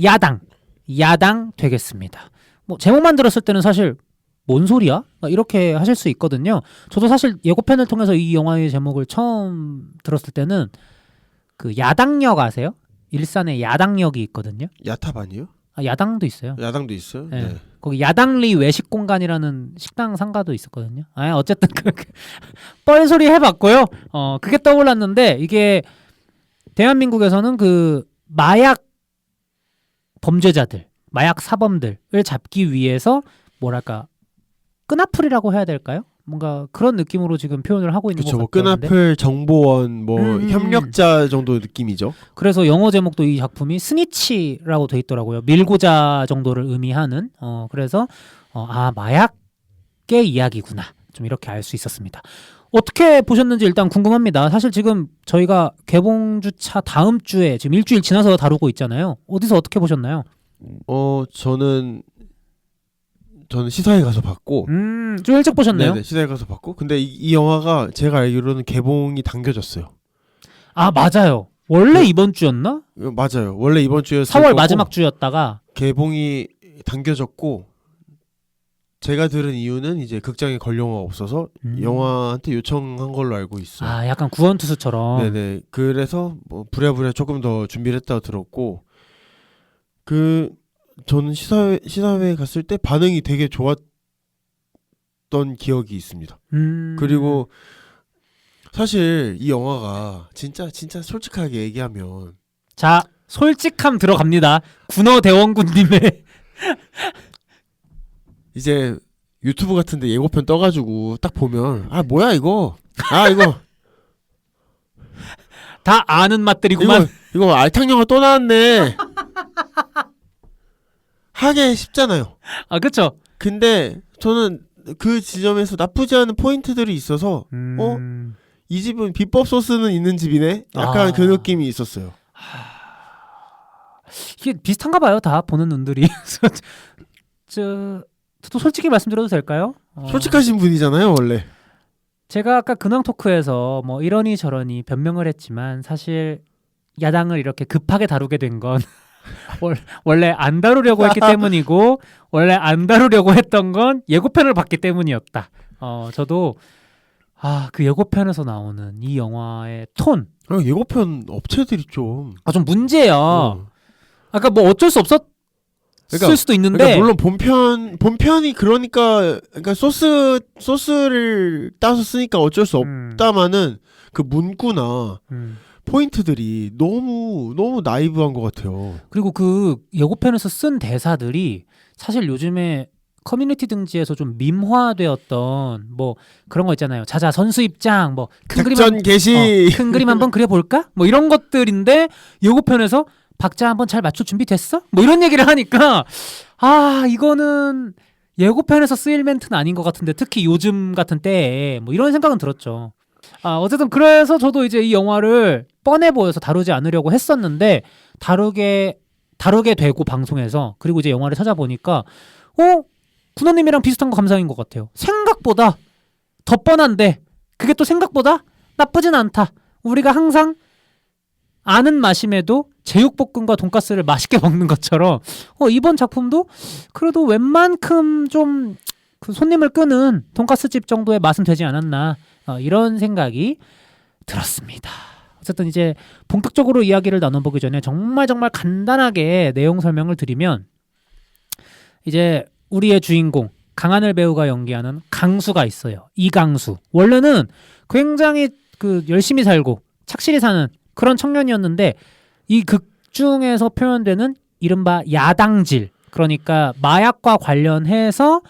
야당 되겠습니다. 뭐 제목만 들었을 때는 사실 뭔 소리야? 이렇게 하실 수 있거든요. 저도 사실 예고편을 통해서 이 영화의 제목을 처음 들었을 때는 그 야당역 아세요? 일산에 야당역이 있거든요. 야탑 아니에요? 아, 야당도 있어요. 야당도 있어요? 네. 네. 거기 야당리 외식 공간이라는 식당 상가도 있었거든요. 아, 어쨌든 뻘소리 해봤고요. 그게 떠올랐는데 이게 대한민국에서는 그 마약 범죄자들, 마약 사범들을 잡기 위해서 뭐랄까 끈아풀이라고 해야 될까요? 뭔가 그런 느낌으로 지금 표현을 하고 있는 그쵸, 것 뭐 같은데. 끈아풀, 정보원, 협력자 정도 느낌이죠. 그래서 영어 제목도 이 작품이 스니치라고 돼 있더라고요. 밀고자 정도를 의미하는. 그래서 마약의 이야기구나. 좀 이렇게 알 수 있었습니다. 어떻게 보셨는지 일단 궁금합니다. 사실 지금 저희가 개봉주차 다음 주에 지금 일주일 지나서 다루고 있잖아요. 어디서 어떻게 보셨나요? 저는 시사회 가서 봤고. 좀 일찍 보셨네요. 네네, 시사회 가서 봤고. 근데 이 영화가 제가 알기로는 개봉이 당겨졌어요. 아, 맞아요. 원래 이번 주였나? 맞아요. 원래 이번 주였을 4월 거고 마지막 주였다가 개봉이 당겨졌고, 제가 들은 이유는 이제 극장에 걸 영화가 없어서 영화한테 요청한 걸로 알고 있어요. 아, 약간 구원투수처럼. 네네. 그래서 뭐 부랴부랴 조금 더 준비를 했다고 들었고, 저는 시사회 갔을 때 반응이 되게 좋았던 기억이 있습니다. 그리고 사실 이 영화가 진짜 솔직하게 얘기하면, 자, 솔직함 들어갑니다. 군어대원군님의 이제 유튜브 같은데 예고편 떠가지고 딱 보면 뭐야 이거, 이거 다 아는 맛들이구만. 이거 알탕 영화 또 나왔네 하기 쉽잖아요. 아, 그쵸. 근데 저는 그 지점에서 나쁘지 않은 포인트들이 있어서 이 집은 비법 소스는 있는 집이네, 약간 그 느낌이 있었어요. 이게 비슷한가 봐요. 다 보는 눈들이. 저도 솔직히 말씀드려도 될까요? 솔직하신 분이잖아요 원래. 제가 아까 근황 토크에서 뭐 이러니 저러니 변명을 했지만 사실 야당을 이렇게 급하게 다루게 된 건 원래 안 다루려고 했기 때문이고, 원래 안 다루려고 했던 건 예고편을 봤기 때문이었다. 저도 그 예고편에서 나오는 이 영화의 톤, 예고편 업체들이 좀 좀 문제예요. 아까 뭐 어쩔 수 없었을 수도 있는데, 물론 본편이 그러니까 소스를 따서 쓰니까 어쩔 수 없다마는 그 문구나 포인트들이 너무 나이브한 것 같아요. 그리고 그 예고편에서 쓴 대사들이 사실 요즘에 커뮤니티 등지에서 좀 밈화되었던 뭐 그런 거 있잖아요. 자자 선수 입장, 뭐 큰 작전 개시, 큰 그림 한번 그려볼까? 뭐 이런 것들인데 예고편에서 박자 한번 잘 맞출 준비 됐어? 뭐 이런 얘기를 하니까 이거는 예고편에서 쓰일 멘트는 아닌 것 같은데, 특히 요즘 같은 때에 뭐 이런 생각은 들었죠. 어쨌든 그래서 저도 이제 이 영화를 뻔해 보여서 다루지 않으려고 했었는데 다루게 되고 방송에서, 그리고 이제 영화를 찾아보니까 군호님이랑 비슷한 거 감상인 것 같아요. 생각보다 더 뻔한데 그게 또 생각보다 나쁘진 않다. 우리가 항상 아는 맛임에도 제육볶음과 돈가스를 맛있게 먹는 것처럼 이번 작품도 그래도 웬만큼 좀 그 손님을 끄는 돈가스집 정도의 맛은 되지 않았나, 이런 생각이 들었습니다. 어쨌든 이제 본격적으로 이야기를 나눠보기 전에 정말 간단하게 내용 설명을 드리면, 이제 우리의 주인공 강하늘 배우가 연기하는 강수가 있어요. 이강수. 원래는 굉장히 열심히 살고 착실히 사는 그런 청년이었는데, 이 극 중에서 표현되는 이른바 야당질, 그러니까 마약과 관련해서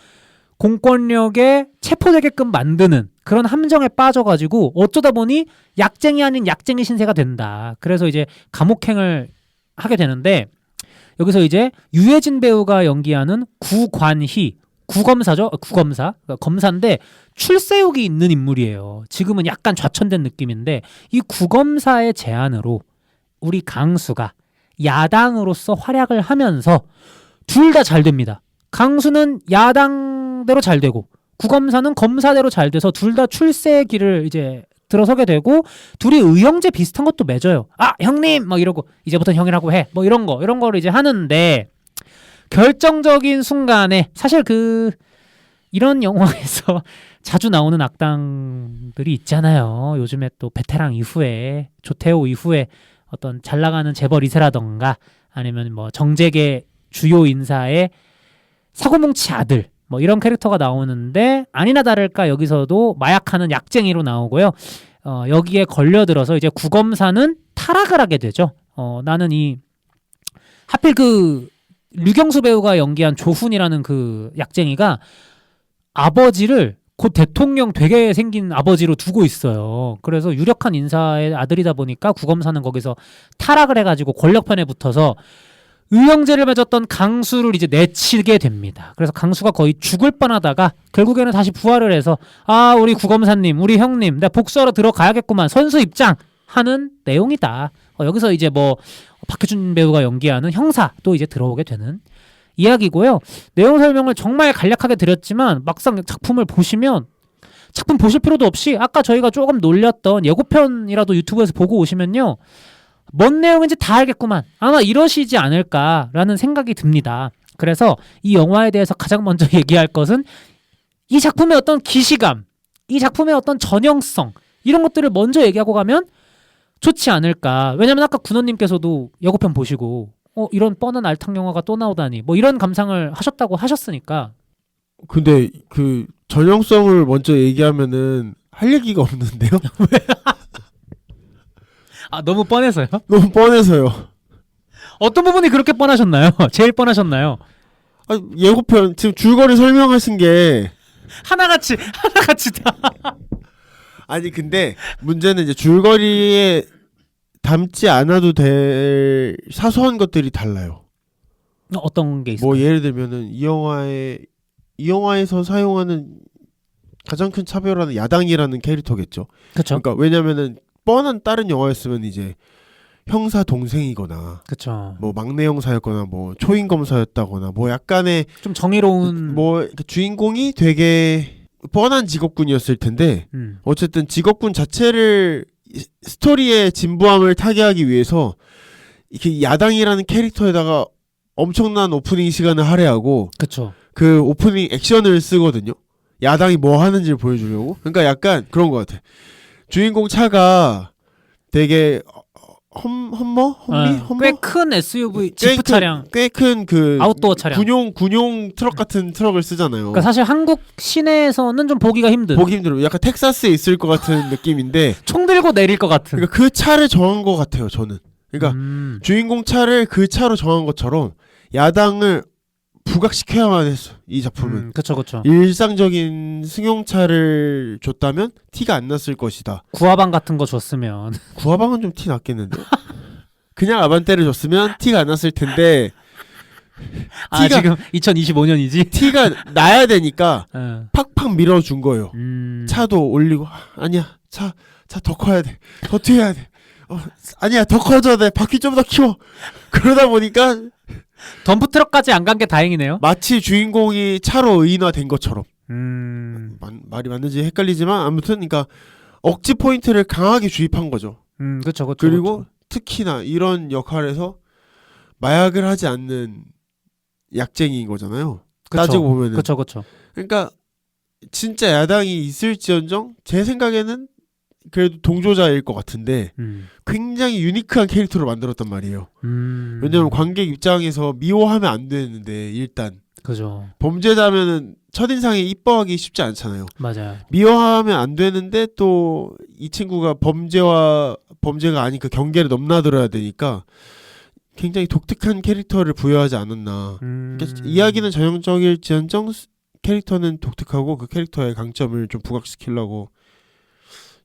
공권력에 체포되게끔 만드는 그런 함정에 빠져가지고 어쩌다 보니 약쟁이 아닌 약쟁이 신세가 된다. 그래서 이제 감옥행을 하게 되는데, 여기서 이제 유해진 배우가 연기하는 구관희, 구검사죠. 구검사, 그러니까 검사인데 출세욕이 있는 인물이에요. 지금은 약간 좌천된 느낌인데, 이 구검사의 제안으로 우리 강수가 야당으로서 활약을 하면서 둘 다 잘 됩니다. 강수는 야당대로 잘 되고 구검사는 검사대로 잘 돼서 둘 다 출세의 길을 이제 들어서게 되고, 둘이 의형제 비슷한 것도 맺어요. 아, 형님 막 이러고 이제부터 형이라고 해, 뭐 이런 거를 이제 하는데, 결정적인 순간에 사실 이런 영화에서 자주 나오는 악당들이 있잖아요. 요즘에 또 베테랑 이후에, 조태호 이후에 어떤 잘 나가는 재벌 2세라던가 아니면 뭐 정재계 주요 인사의 사고뭉치 아들, 뭐 이런 캐릭터가 나오는데, 아니나 다를까 여기서도 마약하는 약쟁이로 나오고요. 여기에 걸려들어서 이제 구검사는 타락을 하게 되죠. 나는 하필 류경수 배우가 연기한 조훈이라는 그 약쟁이가 아버지를 곧 대통령 되게 생긴 아버지로 두고 있어요. 그래서 유력한 인사의 아들이다 보니까 구검사는 거기서 타락을 해가지고 권력편에 붙어서 의형제를 맺었던 강수를 이제 내치게 됩니다. 그래서 강수가 거의 죽을 뻔하다가 결국에는 다시 부활을 해서, 아, 우리 구검사님, 우리 형님, 내가 복수하러 들어가야겠구만, 선수 입장 하는 내용이다. 여기서 이제 뭐 박해준 배우가 연기하는 형사도 이제 들어오게 되는 이야기고요. 내용 설명을 정말 간략하게 드렸지만 막상 작품을 보시면, 작품 보실 필요도 없이 아까 저희가 조금 놀렸던 예고편이라도 유튜브에서 보고 오시면요, 뭔 내용인지 다 알겠구만, 아마 이러시지 않을까라는 생각이 듭니다. 그래서 이 영화에 대해서 가장 먼저 얘기할 것은 이 작품의 어떤 기시감, 이 작품의 어떤 전형성, 이런 것들을 먼저 얘기하고 가면 좋지 않을까. 왜냐면 아까 군원님께서도 예고편 보시고 이런 뻔한 알탕 영화가 또 나오다니, 뭐 이런 감상을 하셨다고 하셨으니까. 근데 그 전형성을 먼저 얘기하면은 할 얘기가 없는데요? 아, 너무 뻔해서요? 너무 뻔해서요. 어떤 부분이 그렇게 뻔하셨나요? 제일 뻔하셨나요? 아, 예고편 지금 줄거리 설명하신 게 하나같이 다. 아니 근데 문제는 이제 줄거리에 담지 않아도 될 사소한 것들이 달라요. 어떤 게 있어요? 뭐 예를 들면은 이 영화에서 사용하는 가장 큰 차별화는 야당이라는 캐릭터겠죠. 그렇죠. 그러니까 왜냐면은 뻔한 다른 영화였으면 이제 형사 동생이거나, 그렇죠. 뭐 막내 형사였거나, 뭐 초임 검사였다거나, 뭐 약간의 좀 정의로운 뭐 주인공이 되게 뻔한 직업군이었을 텐데, 어쨌든 직업군 자체를 스토리의 진부함을 타개하기 위해서 이렇게 야당이라는 캐릭터에다가 엄청난 오프닝 시간을 할애하고, 그렇죠. 그 오프닝 액션을 쓰거든요. 야당이 뭐 하는지를 보여주려고. 그러니까 약간 그런 것 같아. 주인공 차가 되게 꽤 큰 SUV 지프 차량, 꽤 큰 그 아웃도어 차량, 군용 트럭 같은 트럭을 쓰잖아요. 그러니까 사실 한국 시내에서는 좀 보기가 힘든, 보기 힘들어. 약간 텍사스에 있을 것 같은 느낌인데 총 들고 내릴 것 같은. 그러니까 그 차를 정한 것 같아요, 저는. 그러니까 주인공 차를 그 차로 정한 것처럼 야당을 부각시켜야만 했어, 이 작품은. 그쵸. 일상적인 승용차를 줬다면 티가 안 났을 것이다. 구화방 같은 거 줬으면. 구화방은 좀 티 났겠는데. 그냥 아반떼를 줬으면 티가 안 났을 텐데. 아, 지금 2025년이지? 티가 나야 되니까 팍팍 밀어준 거예요. 차도 올리고, 아니야, 차 더 커야 돼, 더 튀어야 돼, 아니야, 더 커져야 돼, 바퀴 좀 더 키워. 그러다 보니까 덤프트럭까지 안 간 게 다행이네요. 마치 주인공이 차로 의인화된 것처럼. 말이 맞는지 헷갈리지만 아무튼 그러니까 억지 포인트를 강하게 주입한 거죠. 그쵸. 그리고 특히나 이런 역할에서 마약을 하지 않는 약쟁이인 거잖아요. 따지고 보면은. 그쵸. 그러니까 진짜 야당이 있을지언정 제 생각에는 그래도 동조자일 것 같은데 굉장히 유니크한 캐릭터를 만들었단 말이에요. 왜냐면 관객 입장에서 미워하면 안 되는데, 일단 그죠. 범죄자면은 첫인상에 이뻐하기 쉽지 않잖아요. 맞아요. 미워하면 안 되는데 또 이 친구가 범죄가 아닌 그 경계를 넘나들어야 되니까 굉장히 독특한 캐릭터를 부여하지 않았나. 그러니까 이야기는 전형적일지언정 캐릭터는 독특하고 그 캐릭터의 강점을 좀 부각시키려고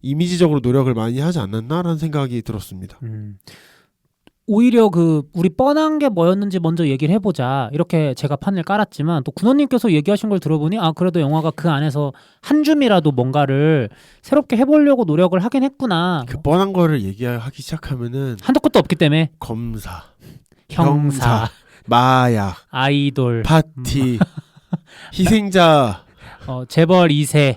이미지적으로 노력을 많이 하지 않았나라는 생각이 들었습니다. 오히려 그 우리 뻔한 게 뭐였는지 먼저 얘기를 해보자 이렇게 제가 판을 깔았지만 또 군호님께서 얘기하신 걸 들어보니 그래도 영화가 그 안에서 한 줌이라도 뭔가를 새롭게 해보려고 노력을 하긴 했구나. 그 뻔한 거를 얘기하기 시작하면은 한도 끝도 없기 때문에 검사, 형사, 마약, 아이돌, 파티, 희생자, 재벌 2세,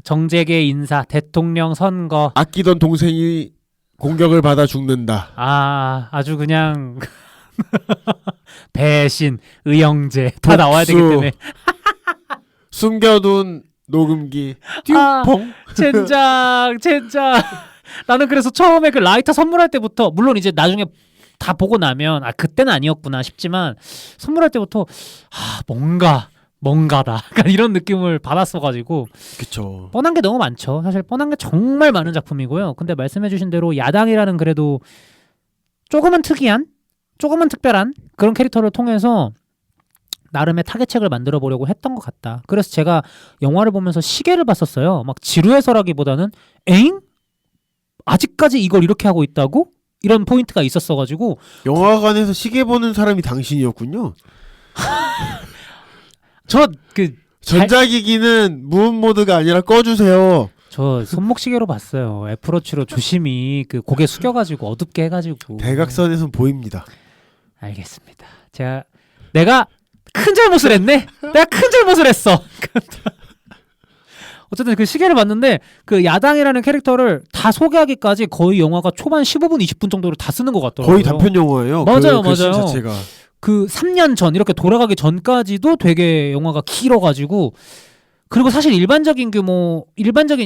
정재계 인사, 대통령 선거. 아끼던 동생이 공격을 받아 죽는다. 아주 그냥 배신, 의형제 다 나와야 되기 때문에 숨겨둔 녹음기 띵펑. 젠장. 나는 그래서 처음에 그 라이터 선물할 때부터 물론 이제 나중에 다 보고 나면 그때는 아니었구나 싶지만 선물할 때부터 뭔가다 약간 이런 느낌을 받았어가지고. 그쵸. 뻔한 게 너무 많죠. 사실 뻔한 게 정말 많은 작품이고요. 근데 말씀해주신 대로 야당이라는 그래도 조금은 특이한, 조금은 특별한 그런 캐릭터를 통해서 나름의 타겟책을 만들어 보려고 했던 것 같다. 그래서 제가 영화를 보면서 시계를 봤었어요. 막 지루해서라기보다는 에잉? 아직까지 이걸 이렇게 하고 있다고? 이런 포인트가 있었어가지고. 영화관에서 시계 보는 사람이 당신이었군요. 전자기기는 무음 모드가 아니라 꺼주세요. 저 손목시계로 봤어요. 애플워치로 조심히 그 고개 숙여가지고 어둡게 해가지고. 대각선에선 보입니다. 알겠습니다. 내가 큰 잘못을 했네. 내가 큰 잘못을 했어. 어쨌든 그 시계를 봤는데 그 야당이라는 캐릭터를 다 소개하기까지 거의 영화가 초반 15분 20분 정도를 다 쓰는 것 같더라고요. 거의 단편 영화예요. 맞아요. 그 씬 자체가. 그 3년 전 이렇게 돌아가기 전까지도 되게 영화가 길어가지고. 그리고 사실 일반적인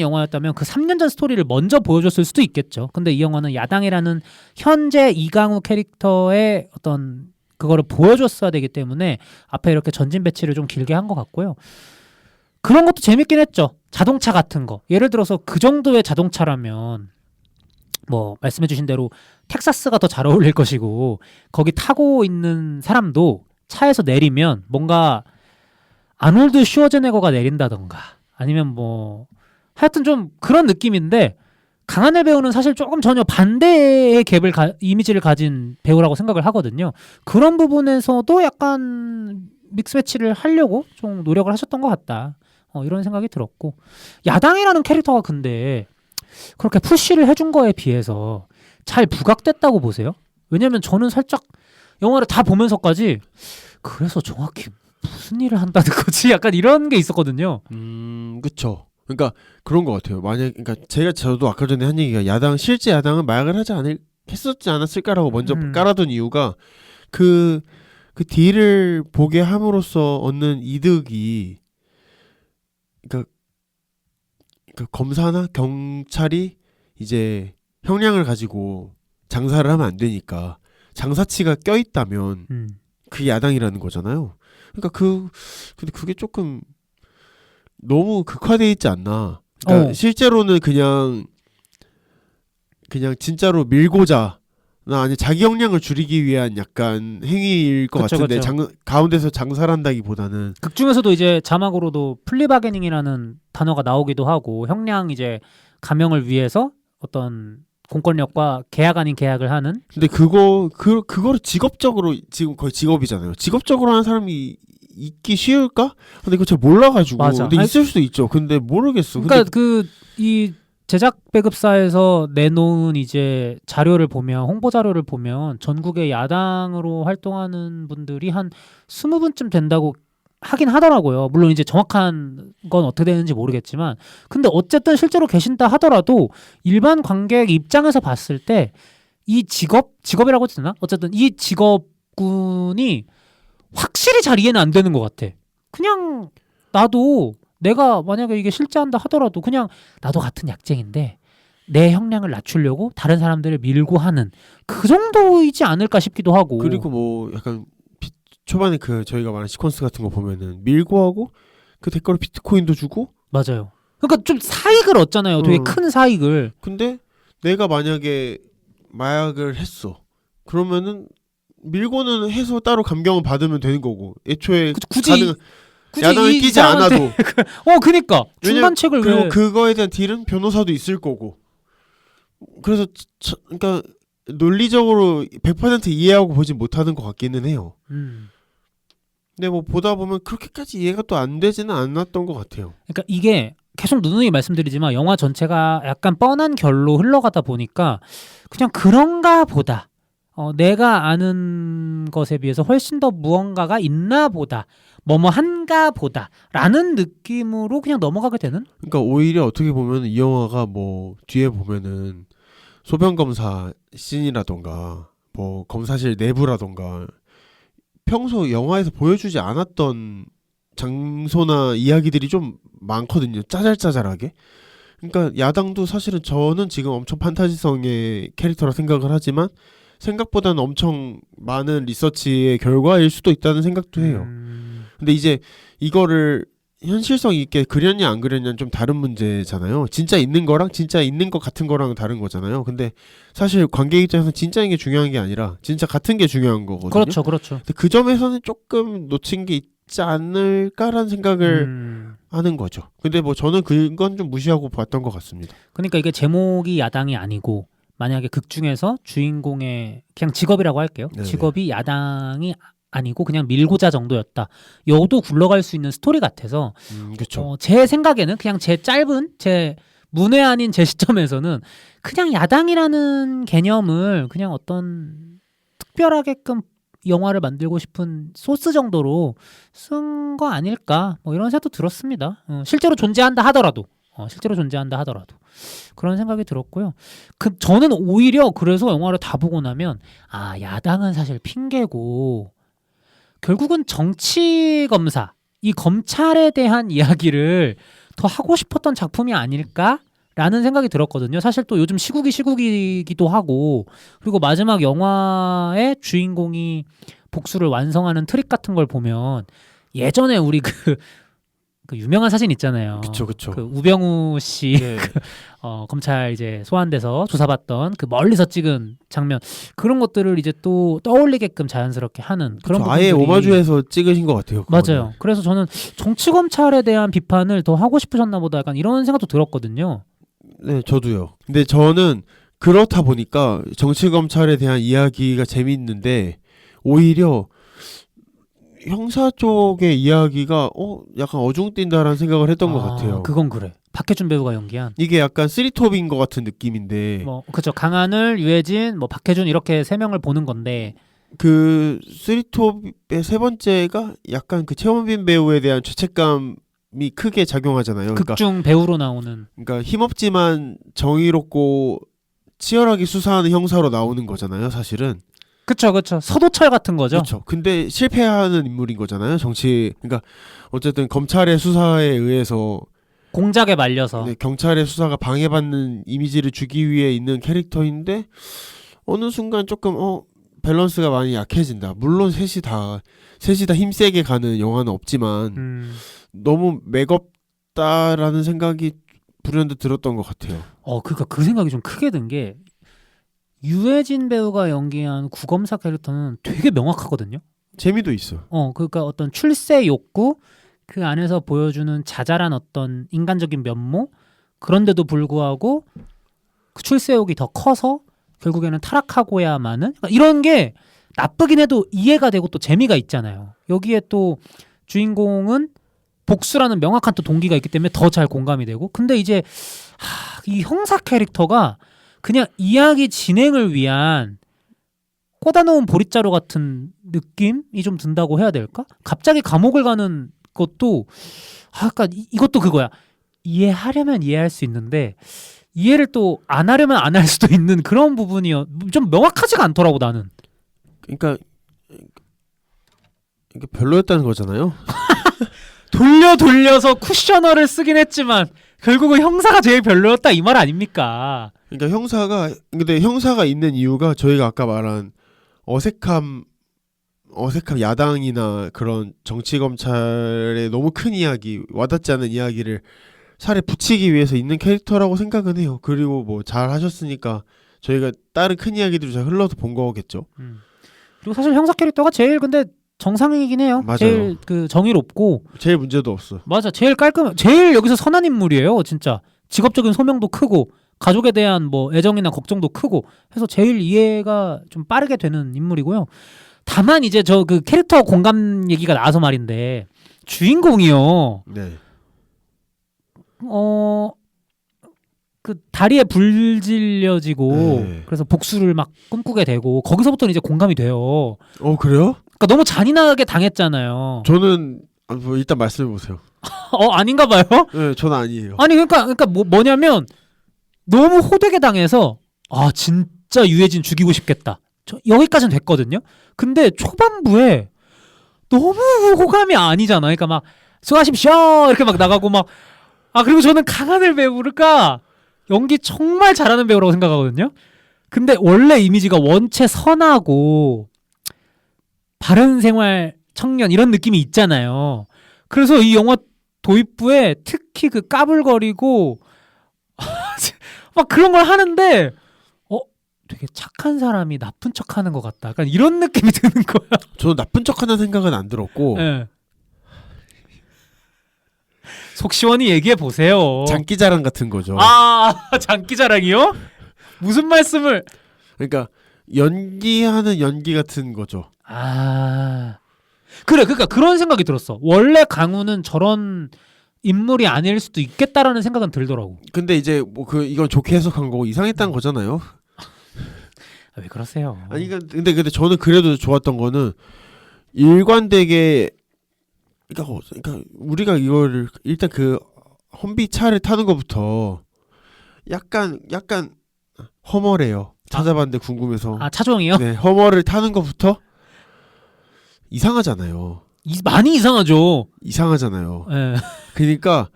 영화였다면 그 3년 전 스토리를 먼저 보여줬을 수도 있겠죠. 근데 이 영화는 야당이라는 현재 이강우 캐릭터의 어떤 그거를 보여줬어야 되기 때문에 앞에 이렇게 전진 배치를 좀 길게 한 것 같고요. 그런 것도 재밌긴 했죠. 자동차 같은 거. 예를 들어서 그 정도의 자동차라면 뭐 말씀해주신 대로 텍사스가 더 잘 어울릴 것이고 거기 타고 있는 사람도 차에서 내리면 뭔가 아놀드 슈워제네거가 내린다던가 아니면 뭐 하여튼 좀 그런 느낌인데 강하늘 배우는 사실 조금 전혀 반대의 이미지를 가진 배우라고 생각을 하거든요. 그런 부분에서도 약간 믹스매치를 하려고 좀 노력을 하셨던 것 같다. 이런 생각이 들었고 야당이라는 캐릭터가 근데 그렇게 푸시를 해준 거에 비해서 잘 부각됐다고 보세요? 왜냐면 저는 살짝 영화를 다 보면서까지 그래서 정확히 무슨 일을 한다는 거지? 약간 이런 게 있었거든요. 그쵸. 그러니까 그런 것 같아요. 그러니까 저도 아까 전에 한 얘기가 실제 야당은 마약을 했었지 않았을까라고 먼저 깔아둔 이유가 그 딜을 보게 함으로써 얻는 이득이 그러니까 검사나 경찰이 이제 형량을 가지고 장사를 하면 안 되니까 장사치가 껴있다면 그게 야당이라는 거잖아요. 그러니까 근데 그게 조금 너무 극화돼 있지 않나. 그러니까 실제로는 그냥 진짜로 밀고자 아니 자기 역량을 줄이기 위한 약간 행위일 것 같은데 가운데서 장사를 한다기보다는 극 중에서도 이제 자막으로도 플리바게닝이라는 단어가 나오기도 하고 형량 이제 감형을 위해서 어떤 공권력과 계약 아닌 계약을 하는. 근데 그거를 직업적으로 지금 거의 직업이잖아요. 직업적으로 하는 사람이 있기 쉬울까? 근데 그거 잘 몰라가지고. 맞아. 근데 있을 수도 있죠. 근데 모르겠어. 그러니까 이 제작 배급사에서 내놓은 이제 자료를 보면 홍보 자료를 보면 전국의 야당으로 활동하는 분들이 한 20분쯤 된다고 하긴 하더라고요. 물론 이제 정확한 건 어떻게 되는지 모르겠지만 근데 어쨌든 실제로 계신다 하더라도 일반 관객 입장에서 봤을 때 이 직업이라고 해도 되나? 어쨌든 이 직업군이 확실히 잘 이해는 안 되는 것 같아. 그냥 나도 내가 만약에 이게 실제한다 하더라도 그냥 나도 같은 약쟁인데 내 형량을 낮추려고 다른 사람들을 밀고 하는 그 정도이지 않을까 싶기도 하고. 그리고 뭐 약간 초반에 저희가 말한 시퀀스 같은 거 보면은 밀고 하고 그 대가로 비트코인도 주고. 맞아요. 그러니까 좀 사익을 얻잖아요. 되게 큰 사익을. 근데 내가 만약에 마약을 했어. 그러면은 밀고는 해서 따로 감경을 받으면 되는 거고 애초에 굳이 야당을 끼지 않아도 그니까 중간책을 그리고 왜 그거에 대한 딜은 변호사도 있을 거고 그래서 그러니까 논리적으로 100% 이해하고 보진 못하는 것 같기는 해요. 근데 뭐 보다 보면 그렇게까지 이해가 또 안 되지는 않았던 것 같아요. 그러니까 이게 계속 누누이 말씀드리지만 영화 전체가 약간 뻔한 결로 흘러가다 보니까 그냥 그런가 보다. 내가 아는 것에 비해서 훨씬 더 무언가가 있나 보다. 뭐뭐 한가 보다. 라는 느낌으로 그냥 넘어가게 되는? 그러니까 오히려 어떻게 보면 이 영화가 뭐 뒤에 보면은 소변검사 씬이라던가 뭐 검사실 내부라던가 평소 영화에서 보여주지 않았던 장소나 이야기들이 좀 많거든요. 짜잘짜잘하게. 그러니까 야당도 사실은 저는 지금 엄청 판타지성의 캐릭터라 생각을 하지만 생각보다는 엄청 많은 리서치의 결과일 수도 있다는 생각도 해요. 근데 이제 이거를 현실성 있게 그렸냐 안 그렸냐는 좀 다른 문제잖아요. 진짜 있는 거랑 진짜 있는 것 같은 거랑 다른 거잖아요. 근데 사실 관객 입장에서는 진짜인 게 중요한 게 아니라 진짜 같은 게 중요한 거거든요. 그렇죠. 근데 그 점에서는 조금 놓친 게 있지 않을까라는 생각을 하는 거죠. 근데 뭐 저는 그건 좀 무시하고 봤던 것 같습니다. 그러니까 이게 제목이 야당이 아니고 만약에 극 중에서 주인공의 그냥 직업이라고 할게요. 네네. 직업이 야당이 아니고 그냥 밀고자 정도였다. 여도 굴러갈 수 있는 스토리 같아서 그렇죠. 제 생각에는 그냥 제 짧은 제 문외 아닌 제 시점에서는 그냥 야당이라는 개념을 그냥 어떤 특별하게끔 영화를 만들고 싶은 소스 정도로 쓴 거 아닐까 뭐 이런 생각도 들었습니다. 실제로 존재한다 하더라도 그런 생각이 들었고요. 저는 오히려 그래서 영화를 다 보고 나면 야당은 사실 핑계고 결국은 정치 검사, 이 검찰에 대한 이야기를 더 하고 싶었던 작품이 아닐까라는 생각이 들었거든요. 사실 또 요즘 시국이기도 하고 그리고 마지막 영화의 주인공이 복수를 완성하는 트릭 같은 걸 보면 예전에 우리 그 유명한 사진 있잖아요. 그쵸. 그 우병우 씨 네. 검찰 이제 소환돼서 조사받던 그 멀리서 찍은 장면 그런 것들을 이제 또 떠올리게끔 자연스럽게 하는 그런 부분들이 아예 오마주해서 찍으신 것 같아요. 그거는. 맞아요. 그래서 저는 정치 검찰에 대한 비판을 더 하고 싶으셨나 보다 약간 이런 생각도 들었거든요. 네, 저도요. 근데 저는 그렇다 보니까 정치 검찰에 대한 이야기가 재미있는데 오히려 형사 쪽의 이야기가 약간 어중뛴다라는 생각을 했던 것 같아요. 그건 그래. 박해준 배우가 연기한 이게 약간 쓰리톱인 것 같은 느낌인데 뭐 그렇죠. 강하늘, 유해진, 뭐 박해준 이렇게 세 명을 보는 건데 그 쓰리톱의 세 번째가 약간 그 최원빈 배우에 대한 죄책감이 크게 작용하잖아요. 극중 배우로 나오는 그러니까 힘없지만 정의롭고 치열하게 수사하는 형사로 나오는 거잖아요, 사실은. 그쵸. 서도철 같은 거죠. 그렇죠. 근데 실패하는 인물인 거잖아요. 그러니까 어쨌든 검찰의 수사에 의해서 공작에 말려서 경찰의 수사가 방해받는 이미지를 주기 위해 있는 캐릭터인데 어느 순간 조금 밸런스가 많이 약해진다. 물론 셋이 다 힘세게 가는 영화는 없지만 너무 매겁다라는 생각이 불현듯 들었던 것 같아요. 그러니까 그 생각이 좀 크게 든 게 유해진 배우가 연기한 구검사 캐릭터는 되게 명확하거든요. 재미도 있어. 그러니까 어떤 출세 욕구 그 안에서 보여주는 자잘한 어떤 인간적인 면모 그런데도 불구하고 그 출세욕이 더 커서 결국에는 타락하고야만은 그러니까 이런 게 나쁘긴 해도 이해가 되고 또 재미가 있잖아요. 여기에 또 주인공은 복수라는 명확한 또 동기가 있기 때문에 더 잘 공감이 되고 근데 이제 이 형사 캐릭터가 그냥 이야기 진행을 위한 꽂아놓은 보릿자루 같은 느낌이 좀 든다고 해야 될까? 갑자기 감옥을 가는 것도 아까 이것도 그거야. 이해하려면 이해할 수 있는데 이해를 또 안 하려면 안 할 수도 있는 그런 부분이 좀 명확하지가 않더라고 나는. 그러니까 이게 별로였다는 거잖아요. 돌려서 쿠셔너를 쓰긴 했지만 결국은 형사가 제일 별로였다 이 말 아닙니까? 그러니까 형사가 있는 이유가 저희가 아까 말한 어색함 야당이나 그런 정치 검찰의 너무 큰 이야기, 와닿지 않은 이야기를 살에 붙이기 위해서 있는 캐릭터라고 생각은 해요. 그리고 뭐 잘 하셨으니까 저희가 다른 큰 이야기들을 잘 흘러서 본 거겠죠. 그리고 사실 형사 캐릭터가 제일 근데 정상이긴 해요. 맞아요. 제일 그 정의롭고 제일 문제도 없어. 맞아. 제일 깔끔, 제일 여기서 선한 인물이에요. 진짜 직업적인 소명도 크고 가족에 대한 뭐 애정이나 걱정도 크고 해서 제일 이해가 좀 빠르게 되는 인물이고요. 다만 이제 저 그 캐릭터 공감 얘기가 나와서 말인데 주인공이요. 네. 그 다리에 불 질려지고 네. 그래서 복수를 막 꿈꾸게 되고 거기서부터는 이제 공감이 돼요. 그래요? 그러니까 너무 잔인하게 당했잖아요. 저는 뭐 일단 말씀해 보세요. 아닌가 봐요. 네, 저는 아니에요. 아니 그러니까 뭐냐면 너무 호되게 당해서 진짜 유해진 죽이고 싶겠다. 여기까지는 됐거든요. 근데 초반부에 너무 호감이 아니잖아. 그러니까 막 수고하십시오 이렇게 막 나가고 막 그리고 저는 강하늘 배우가 연기 정말 잘하는 배우라고 생각하거든요. 근데 원래 이미지가 원체 선하고 바른 생활 청년 이런 느낌이 있잖아요. 그래서 이 영화 도입부에 특히 그 까불거리고 막 그런 걸 하는데 되게 착한 사람이 나쁜 척하는 것 같다. 약간 이런 느낌이 드는 거야. 저는 나쁜 척하는 생각은 안 들었고 네. 속 시원히 얘기해 보세요. 장기자랑 같은 거죠. 장기자랑이요? 무슨 말씀을? 그러니까 연기하는 연기 같은 거죠. 그래, 그러니까 그런 생각이 들었어. 원래 강우는 저런 인물이 아닐 수도 있겠다라는 생각은 들더라고. 근데 이제 뭐 이건 좋게 해석한 거고 이상했다는 거잖아요. 왜 그러세요? 아니 근데 저는 그래도 좋았던 거는 일관되게 그러니까 우리가 이거를 일단 그 험비 차를 타는 것부터 약간 허머래요. 찾아봤는데 궁금해서. 차종이요? 네, 허머를 타는 것부터 이상하잖아요. 많이 이상하죠. 이상하잖아요. 네. 그러니까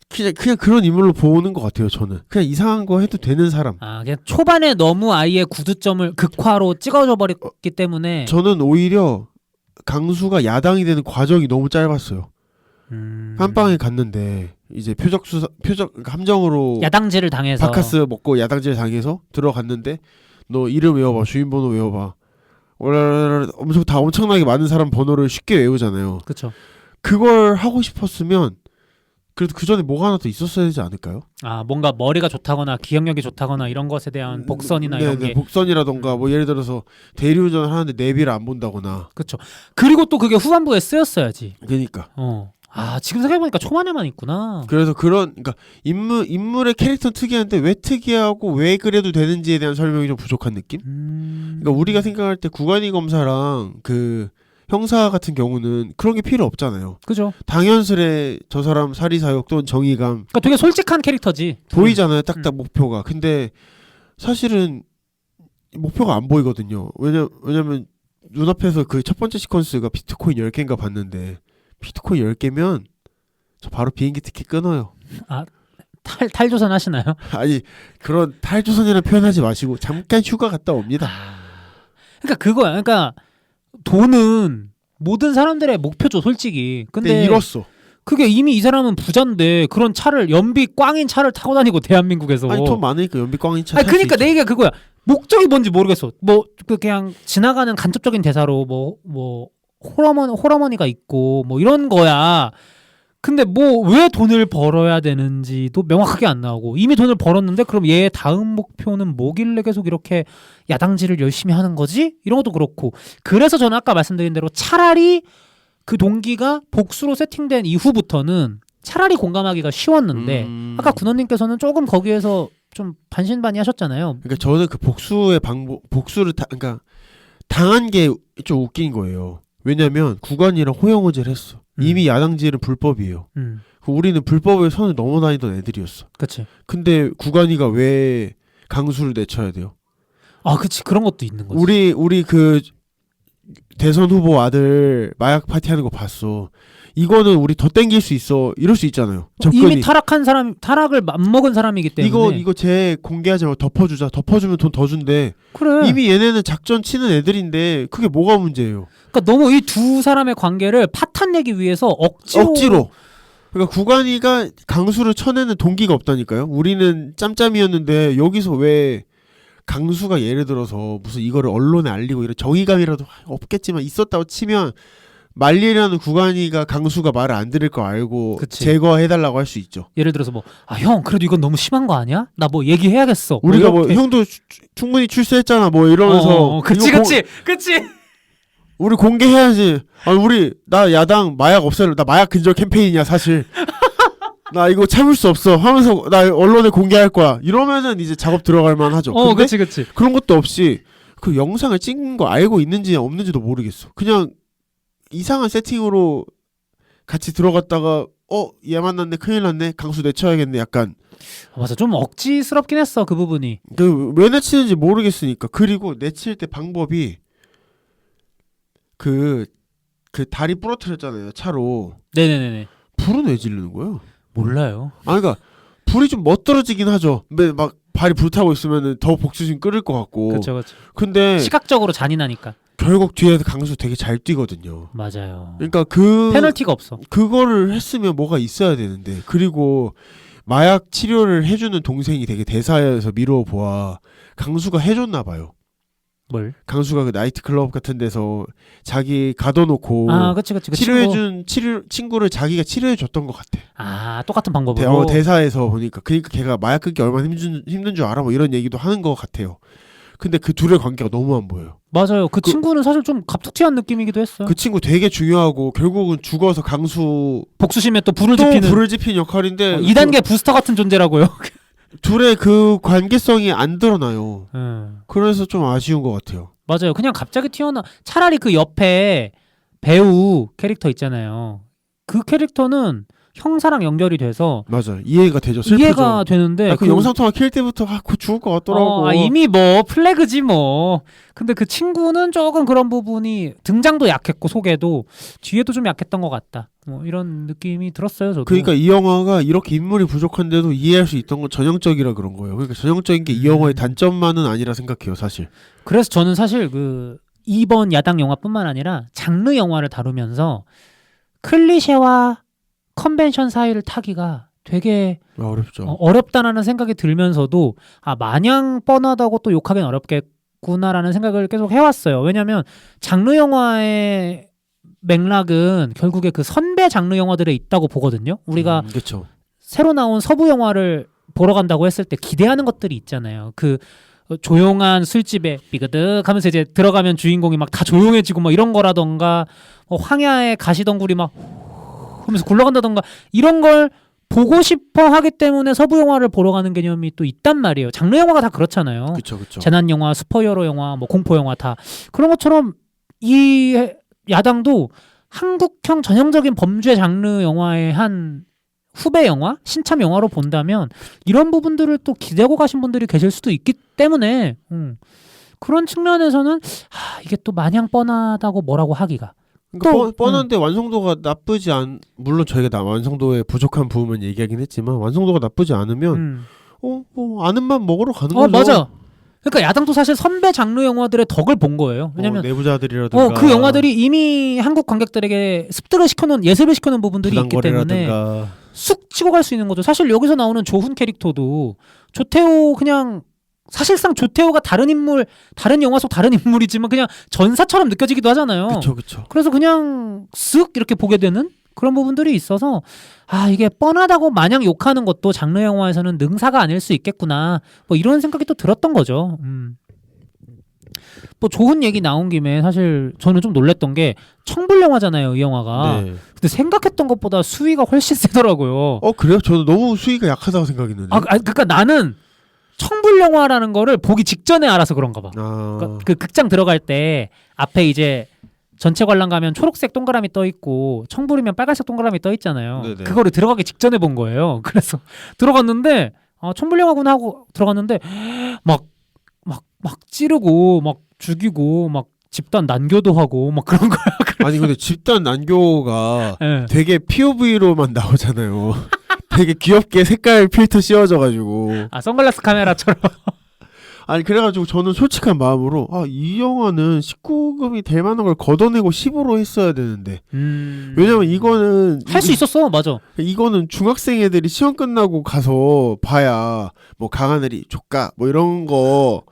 그냥 그런 인물로 보는 것 같아요. 저는 그냥 이상한 거 해도 되는 사람. 그냥 초반에 너무 아예 구두점을 극화로 찍어줘 버렸기 때문에 저는 오히려 강수가 야당이 되는 과정이 너무 짧았어요. 한 방에 갔는데 이제 표적 함정으로 야당질을 당해서 바카스 먹고 야당질 당해서 들어갔는데 너 이름 외워봐, 주인번호 외워봐. 엄청나게 많은 사람 번호를 쉽게 외우잖아요. 그렇죠. 그걸 하고 싶었으면 그래도 그 전에 뭐가 하나 더 있었어야 되지 않을까요? 뭔가 머리가 좋다거나 기억력이 좋다거나 이런 것에 대한 복선이나 이런 게 복선이라던가 뭐 예를 들어서 대리운전을 하는데 내비를 안 본다거나. 그렇죠. 그리고 또 그게 후반부에 쓰였어야지. 그러니까. 지금 생각해보니까 초반에만 있구나. 그래서 그러니까 인물의 캐릭터는 특이한데 왜 특이하고 왜 그래도 되는지에 대한 설명이 좀 부족한 느낌? 그러니까 우리가 생각할 때 구간이 검사랑 그 형사 같은 경우는 그런 게 필요 없잖아요. 그죠. 당연스레 저 사람 사리사욕 또는 정의감. 그러니까 되게 솔직한 캐릭터지. 보이잖아요. 딱딱 목표가. 근데 사실은 목표가 안 보이거든요. 왜냐면 눈앞에서 그 첫 번째 시퀀스가 비트코인 10개인가 봤는데 비트코인 10개면 저 바로 비행기 티켓 끊어요. 탈조선 하시나요? 아니 그런 탈조선이라는 표현하지 마시고 잠깐 휴가 갔다 옵니다. 그러니까 그거야. 그러니까 돈은 모든 사람들의 목표죠, 솔직히. 근데 잃었어. 그게 이미 이 사람은 부자인데 그런 차를 연비 꽝인 차를 타고 다니고 대한민국에서. 아니 돈 많으니까 연비 꽝인 차. 그러니까 내 얘기가 그거야. 목적이 뭔지 모르겠어. 그냥 지나가는 간접적인 대사로 호러머니가 있고 이런 거야. 근데 왜 돈을 벌어야 되는지도 명확하게 안 나오고 이미 돈을 벌었는데 그럼 얘의 다음 목표는 뭐길래 계속 이렇게 야당질을 열심히 하는 거지? 이런 것도 그렇고 그래서 저는 아까 말씀드린 대로 차라리 그 동기가 복수로 세팅된 이후부터는 차라리 공감하기가 쉬웠는데 아까 군원님께서는 조금 거기에서 좀 반신반의하셨잖아요. 그러니까 저는 그 복수의 복수를 그러니까 당한 게 좀 웃긴 거예요. 왜냐면 구관이랑 호영호제를 했어. 이미 야당질은 불법이에요. 우리는 불법의 선을 넘어다니던 애들이었어. 그치. 근데 구관이가 왜 강수를 내쳐야 돼요? 그치. 그런 것도 있는 거지. 우리 그 대선 후보 아들 마약 파티하는 거 봤어. 이거는 우리 더 땡길 수 있어. 이럴 수 있잖아요. 접근이. 이미 타락을 맘먹은 사람이기 때문에 이거 제 공개하지 말고 덮어주자. 덮어주면 돈 더 준대. 그래. 이미 얘네는 작전 치는 애들인데 그게 뭐가 문제예요? 그러니까 너무 이 두 사람의 관계를 파탄내기 위해서 억지로. 그러니까 구관이가 강수를 쳐내는 동기가 없다니까요. 우리는 짬짬이었는데 여기서 왜 강수가 예를 들어서 무슨 이거를 언론에 알리고 이런 정의감이라도 없겠지만 있었다고 치면 말리라는 구간이가 강수가 말을 안 들을 거 알고 그치. 제거해달라고 할 수 있죠. 예를 들어서 뭐 아 형 그래도 이건 너무 심한 거 아니야? 나 뭐 얘기해야겠어. 우리가 뭐 이렇게. 형도 충분히 출세했잖아 뭐 이러면서 그치 이거 그치 그치. 우리 공개해야지. 아 우리 나 야당 마약 없애려 나 마약 근절 캠페인이야 사실. 나 이거 참을 수 없어 하면서 나 언론에 공개할 거야. 이러면은 이제 작업 들어갈 만하죠. 근데 그치. 그런 것도 없이 그 영상을 찍은 거 알고 있는지 없는지도 모르겠어. 그냥 이상한 세팅으로 같이 들어갔다가 얘 만났네 큰일 났네 강수 내쳐야겠네 약간 맞아 좀 억지스럽긴 했어 그 부분이. 그 왜 내치는지 모르겠으니까. 그리고 내칠 때 방법이 그 다리 부러뜨렸잖아요 차로. 네네네네. 불은 왜 지르는 거예요? 몰라요. 아 그러니까 불이 좀 멋들어지긴 하죠. 근데 막 발이 불타고 있으면은 더 복수심 끓을 것 같고. 그렇죠. 근데 시각적으로 잔인하니까. 결국 뒤에서 강수 되게 잘 뛰거든요. 맞아요. 그러니까 그 페널티가 없어. 그거를 했으면 뭐가 있어야 되는데. 그리고 마약 치료를 해주는 동생이 되게 대사에서 미뤄 보아 강수가 해줬나 봐요. 뭘? 강수가 그 나이트 클럽 같은 데서 자기 가둬놓고 그치. 그 치료해준 친구를 자기가 치료해줬던 것 같아. 똑같은 방법으로. 대사에서 보니까 그러니까 걔가 마약 끊기 얼마나 힘든 줄 알아 뭐 이런 얘기도 하는 것 같아요. 근데 그 둘의 관계가 너무 안 보여요. 맞아요. 그 친구는 사실 좀 갑툭튀한 느낌이기도 했어요. 그 친구 되게 중요하고 결국은 죽어서 강수 복수심에 또 불을 또 지피는 불을 지핀 역할인데 2단계 부스터 같은 존재라고요. 둘의 그 관계성이 안 드러나요. 음. 그래서 좀 아쉬운 것 같아요. 맞아요. 그냥 갑자기 차라리 그 옆에 배우 캐릭터 있잖아요. 그 캐릭터는 형사랑 연결이 돼서 맞아요. 이해가 되죠. 슬프죠. 이해가 되는데 그 영상 통화 킬 때부터 그 죽을 것 같더라고. 이미 뭐 플래그지 뭐. 근데 그 친구는 조금 그런 부분이 등장도 약했고 소개도 뒤에도 좀 약했던 것 같다. 뭐 이런 느낌이 들었어요. 저도. 그러니까 이 영화가 이렇게 인물이 부족한데도 이해할 수 있던 건 전형적이라 그런 거예요. 그러니까 전형적인 게 이 영화의 단점만은 아니라 생각해요, 사실. 그래서 저는 사실 이번 야당 영화뿐만 아니라 장르 영화를 다루면서 클리셰와 컨벤션 사이를 타기가 되게 어렵죠. 어렵다라는 생각이 들면서도 마냥 뻔하다고 또 욕하기는 어렵겠구나라는 생각을 계속 해왔어요. 왜냐하면 장르 영화의 맥락은 결국에 그 선배 장르 영화들에 있다고 보거든요. 우리가 그렇죠. 새로 나온 서부 영화를 보러 간다고 했을 때 기대하는 것들이 있잖아요. 그 조용한 술집에 삐그덕 하면서 이제 들어가면 주인공이 막 다 조용해지고 막 이런 거라던가 황야의 가시덩굴이 막 하면서 굴러간다던가 이런 걸 보고 싶어 하기 때문에 서부 영화를 보러 가는 개념이 또 있단 말이에요. 장르 영화가 다 그렇잖아요. 그렇죠. 재난 영화, 슈퍼히어로 영화, 뭐 공포 영화 다 그런 것처럼 이 야당도 한국형 전형적인 범죄 장르 영화의 한 후배 영화, 신참 영화로 본다면 이런 부분들을 또 기대하고 가신 분들이 계실 수도 있기 때문에 그런 측면에서는 이게 또 마냥 뻔하다고 뭐라고 하기가. 그러니까 뻔한데 완성도가 나쁘지 물론 저희가 완성도에 부족한 부분은 얘기하긴 했지만 완성도가 나쁘지 않으면 뭐 아는 맛 먹으러 가는 거죠. 맞아. 그러니까 야당도 사실 선배 장르 영화들의 덕을 본 거예요. 왜냐면 내부자들이라든가 그 영화들이 이미 한국 관객들에게 예습을 시켜놓은 부분들이 있기 때문에 쑥 치고 갈 수 있는 거죠. 사실 여기서 나오는 조훈 캐릭터도 조태호 그냥 사실상 조태호가 다른 영화 속 다른 인물이지만 그냥 전사처럼 느껴지기도 하잖아요. 그렇죠. 그래서 그냥 쓱 이렇게 보게 되는 그런 부분들이 있어서 이게 뻔하다고 마냥 욕하는 것도 장르 영화에서는 능사가 아닐 수 있겠구나. 뭐 이런 생각이 또 들었던 거죠. 뭐 좋은 얘기 나온 김에 사실 저는 좀 놀랬던 게 청불 영화잖아요, 이 영화가. 네. 근데 생각했던 것보다 수위가 훨씬 세더라고요. 그래요? 저는 너무 수위가 약하다고 생각했는데. 그러니까 나는 청불 영화라는 거를 보기 직전에 알아서 그런가 봐. 그러니까 그 극장 들어갈 때 앞에 이제 전체 관람 가면 초록색 동그라미 떠 있고 청불이면 빨간색 동그라미 떠 있잖아요. 네네. 그거를 들어가기 직전에 본 거예요. 그래서 들어갔는데 청불 영화구나 하고 들어갔는데 막 찌르고 막 죽이고 막 집단 난교도 하고 막 그런 거야. 아니 근데 집단 난교가 네. 되게 POV로만 나오잖아요. 되게 귀엽게 색깔 필터 씌워져가지고 선글라스 카메라처럼. 아니 그래가지고 저는 솔직한 마음으로 이 영화는 19금이 될 만한 걸 걷어내고 15로 했어야 되는데 왜냐면 이거는 할 수 있었어. 맞아. 이거는 중학생 애들이 시험 끝나고 가서 봐야 뭐 강하늘이 조까 뭐 이런 거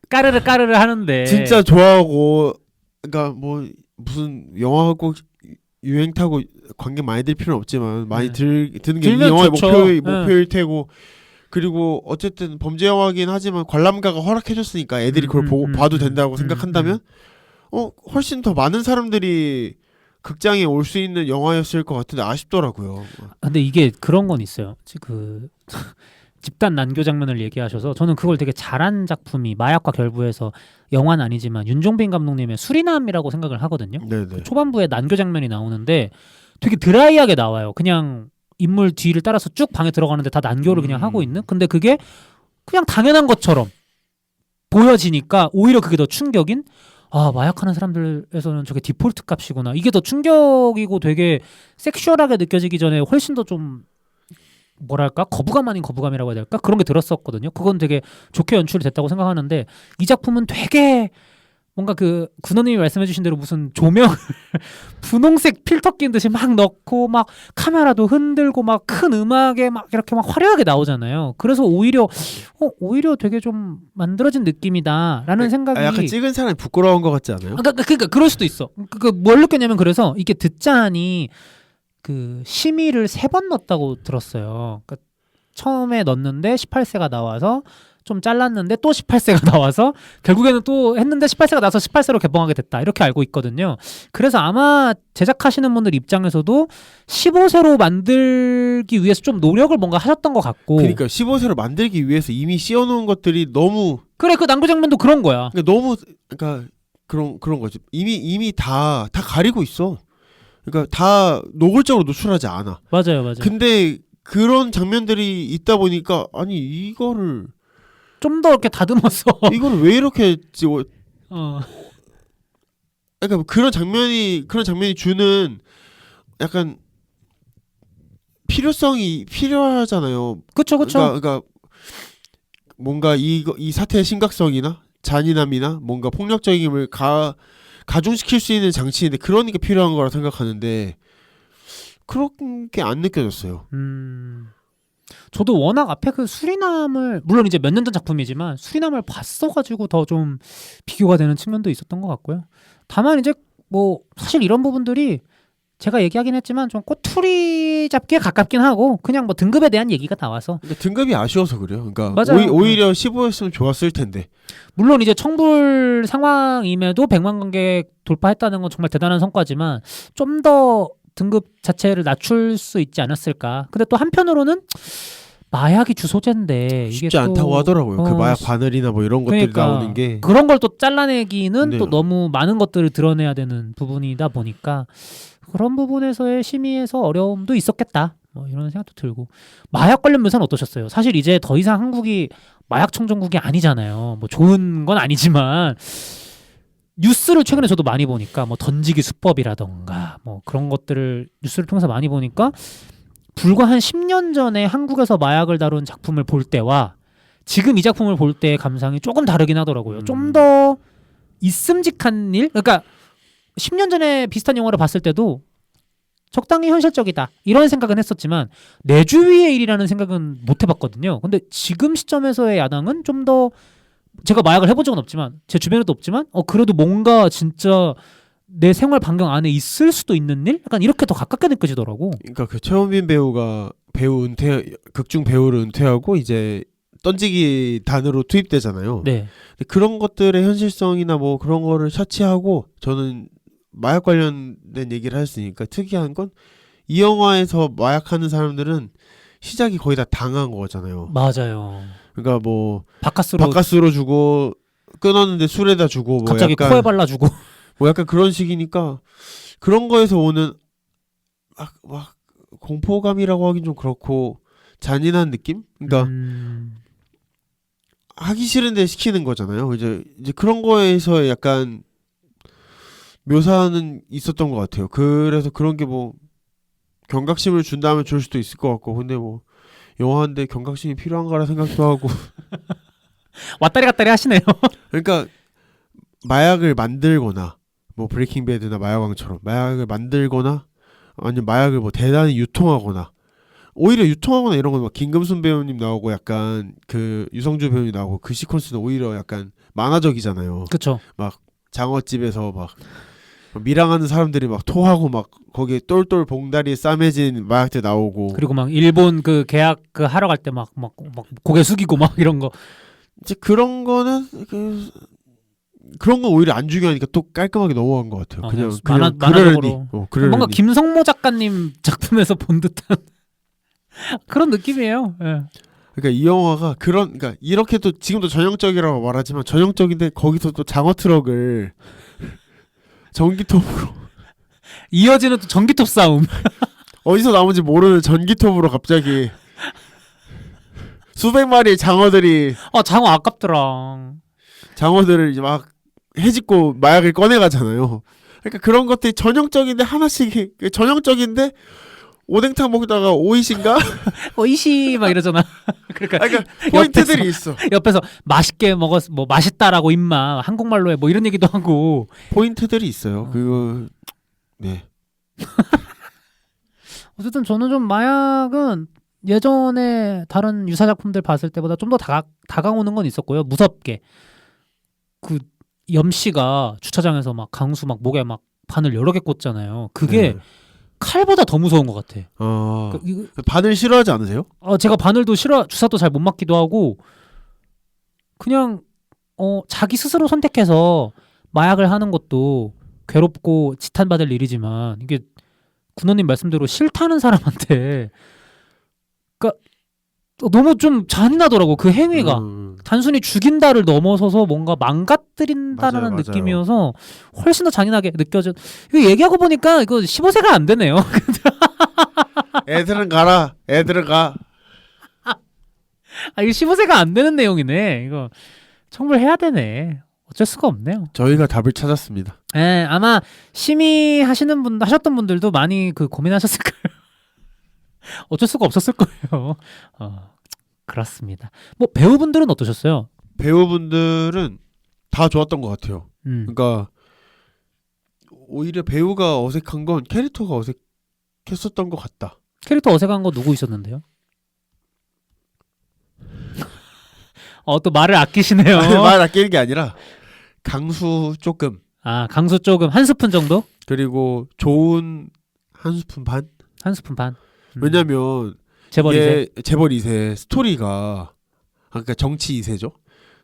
까르르 까르르 하는데 진짜 좋아하고 그러니까 뭐 무슨 영화가 꼭 유행 타고 관계 많이 들 필요는 없지만 많이 드는 게 이 들면 영화의 좋죠. 목표일 테고 그리고 어쨌든 범죄 영화긴 하지만 관람가가 허락해줬으니까 애들이 그걸 보고 봐도 된다고 생각한다면 훨씬 더 많은 사람들이 극장에 올 수 있는 영화였을 것 같은데 아쉽더라고요. 근데 이게 그런 건 있어요. 그 집단 난교 장면을 얘기하셔서 저는 그걸 되게 잘한 작품이 마약과 결부해서 영화는 아니지만 윤종빈 감독님의 수리남이라고 생각을 하거든요. 네네. 초반부에 난교 장면이 나오는데 되게 드라이하게 나와요. 그냥 인물 뒤를 따라서 쭉 방에 들어가는데 다 난교를 그냥 하고 있는. 근데 그게 그냥 당연한 것처럼 보여지니까 오히려 그게 더 충격인. 아, 마약하는 사람들에서는 저게 디폴트 값이구나. 이게 더 충격이고 되게 섹슈얼하게 느껴지기 전에 훨씬 더 좀 뭐랄까 거부감 아닌 거부감이라고 해야 될까 그런 게 들었었거든요. 그건 되게 좋게 연출이 됐다고 생각하는데 이 작품은 되게 뭔가 그 군호님이 말씀해주신 대로 무슨 조명 분홍색 필터 낀 듯이 막 넣고 막 카메라도 흔들고 막 큰 음악에 막 이렇게 막 화려하게 나오잖아요. 그래서 오히려 되게 좀 만들어진 느낌이다라는 생각이 약간 찍은 사람이 부끄러운 것 같지 않아요? 그러니까 그럴 수도 있어. 뭘 느꼈냐면 그래서 이게 듣자 하니 그 심의를 3번 넣었다고 들었어요. 그러니까 처음에 넣었는데 18세가 나와서 좀 잘랐는데 또 18세가 나와서 결국에는 또 했는데 18세가 나와서 18세로 개봉하게 됐다. 이렇게 알고 있거든요. 그래서 아마 제작하시는 분들 입장에서도 15세로 만들기 위해서 좀 노력을 뭔가 하셨던 것 같고. 그러니까 15세로 만들기 위해서 이미 씌워놓은 것들이 너무 그래 그 난구 장면도 그런 거야. 그러니까 너무 그러니까 그런 거지. 이미 다 가리고 있어. 그러니까 다 노골적으로 노출하지 않아. 맞아요. 근데 그런 장면들이 있다 보니까 아니 이거를 좀 더 이렇게 다듬어서 이거를 왜 이렇게 찍어? 어. 그러니까 그런 장면이 주는 약간 필요성이 필요하잖아요. 그쵸. 그러니까 뭔가 이 사태의 심각성이나 잔인함이나 뭔가 폭력적임을 가중시킬 수 있는 장치인데 그러니까 필요한 거라 생각하는데 그런 게 안 느껴졌어요. 저도 워낙 앞에 그 수리남을 물론 이제 몇 년 전 작품이지만 수리남을 봤어가지고 더 좀 비교가 되는 측면도 있었던 것 같고요. 다만 이제 뭐 사실 이런 부분들이 제가 얘기하긴 했지만 좀 꼬투리 잡기에 가깝긴 하고 그냥 뭐 등급에 대한 얘기가 나와서 근데 등급이 아쉬워서 그래요. 그러니까 맞아요. 오히려 15였으면 좋았을 텐데. 물론 이제 청불 상황임에도 100만 관객 돌파했다는 건 정말 대단한 성과지만 좀 더 등급 자체를 낮출 수 있지 않았을까. 근데 또 한편으로는 마약이 주소제인데 이게 쉽지 않다고 하더라고요. 그 마약 어, 바늘이나 뭐 이런 것들이 그러니까 나오는 게 그런 걸 또 잘라내기는 네. 또 너무 많은 것들을 드러내야 되는 부분이다 보니까 그런 부분에서의 심의에서 어려움도 있었겠다. 뭐 이런 생각도 들고 마약 관련 묘사는 어떠셨어요? 사실 이제 더 이상 한국이 마약 청정국이 아니잖아요. 뭐 좋은 건 아니지만 뉴스를 최근에 저도 많이 보니까 뭐 던지기 수법이라던가 뭐 그런 것들을 뉴스를 통해서 많이 보니까 불과 한 10년 전에 한국에서 마약을 다룬 작품을 볼 때와 지금 이 작품을 볼 때의 감상이 조금 다르긴 하더라고요. 좀 더 있음직한 일? 그러니까 10년 전에 비슷한 영화를 봤을 때도 적당히 현실적이다 이런 생각은 했었지만 내 주위의 일이라는 생각은 못 해봤거든요. 근데 지금 시점에서의 야당은 좀 더 제가 마약을 해본 적은 없지만 제 주변에도 없지만 그래도 뭔가 진짜 내 생활 반경 안에 있을 수도 있는 일? 약간 이렇게 더 가깝게 느껴지더라고. 그러니까 그 최원빈 배우가 극중 배우를 은퇴하고 이제 던지기 단으로 투입되잖아요. 네. 근데 그런 것들의 현실성이나 뭐 그런 거를 차치하고 저는 마약 관련된 얘기를 했으니까 특이한 건 이 영화에서 마약하는 사람들은 시작이 거의 다 당한 거잖아요. 맞아요. 그러니까 뭐 바카스로 주고 끊었는데 술에다 주고 뭐 갑자기 약간 코에 발라주고 뭐 약간 그런 식이니까 그런 거에서 오는 막 공포감이라고 하긴 좀 그렇고 잔인한 느낌? 그러니까 하기 싫은데 시키는 거잖아요. 이제 그런 거에서 약간 묘사는 있었던 것 같아요. 그래서 그런 게 뭐 경각심을 준다면 줄 수도 있을 것 같고 근데 뭐 영화인데 경각심이 필요한가라 생각도 하고 왔다리 갔다리 하시네요. 그러니까 마약을 만들거나 뭐 브레이킹 배드나 마약왕처럼 마약을 만들거나 아니면 마약을 뭐 대단히 유통하거나 오히려 유통하거나 이런 건 막 김금순 배우님 나오고 약간 그 유성주 배우님 나오고 그 시퀀스는 오히려 약간 만화적이잖아요. 그쵸. 장어집에서 막 밀항하는 사람들이 막 토하고 막 거기에 똘똘 봉다리에 싸매진 마약들 나오고. 그리고 막 일본 그 계약 그 하러 갈 때 막 고개 숙이고 막 이런 거. 이제 그런 거는 그런 건 오히려 안 중요하니까 또 깔끔하게 넘어간 것 같아요. 그냥 만화적으로. 그러려니. 뭔가 김성모 작가님 작품에서 본 듯한 그런 느낌이에요. 예. 그러니까 이 영화가 그러니까 이렇게 또 지금도 전형적이라고 말하지만 전형적인데 거기서 또 장어 트럭을 전기톱으로 이어지는 또 전기톱 싸움. 어디서 나온지 모르는 전기톱으로 갑자기 수백 마리의 장어들이 장어 아깝더라. 장어들을 이제 막 해집고 마약을 꺼내 가잖아요. 그러니까 그런 것들이 전형적인데 하나씩 전형적인데 오뎅탕 먹다가 오이신가? 이시 막 이러잖아. 그러니까 포인트들이 있어. 옆에서 맛있게 먹었 뭐 맛있다라고 임마 한국말로 해 뭐 이런 얘기도 하고 포인트들이 있어요. 그거 네. 어쨌든 저는 좀 마약은 예전에 다른 유사 작품들 봤을 때보다 좀 더 다가오는 건 있었고요. 무섭게 그 염씨가 주차장에서 막 강수 막 목에 막 바늘 여러 개 꽂잖아요. 그게 칼보다 더 무서운 것 같아. 바늘 싫어하지 않으세요? 제가 바늘도 주사도 잘 못 맞기도 하고 그냥 자기 스스로 선택해서 마약을 하는 것도 괴롭고 지탄받을 일이지만 이게 군호님 말씀대로 싫다는 사람한테 그러니까 너무 좀 잔인하더라고 그 행위가. 단순히 죽인다를 넘어서서 뭔가 망가뜨린다라는 맞아요. 느낌이어서 훨씬 더 잔인하게 느껴져. 이거 얘기하고 보니까 이거 15세가 안 되네요. 애들은 가라. 애들은 가. 이거 15세가 안 되는 내용이네. 이거 청불해야 되네. 어쩔 수가 없네요. 저희가 답을 찾았습니다. 아마 하셨던 분들도 많이 그 고민하셨을 거예요. 어쩔 수가 없었을 거예요. 그렇습니다. 뭐 배우분들은 어떠셨어요? 배우분들은 다 좋았던 것 같아요. 그러니까 오히려 배우가 어색한 건 캐릭터가 어색했었던 것 같다. 캐릭터 어색한 거 누구 있었는데요? 또 말을 아끼시네요. 말 아끼는 게 아니라 강수 조금. 강수 조금 한 스푼 정도? 그리고 좋은 한 스푼 반? 한 스푼 반. 왜냐면 재벌 2세. 재벌 2세 스토리가 그러니까 정치 2세죠.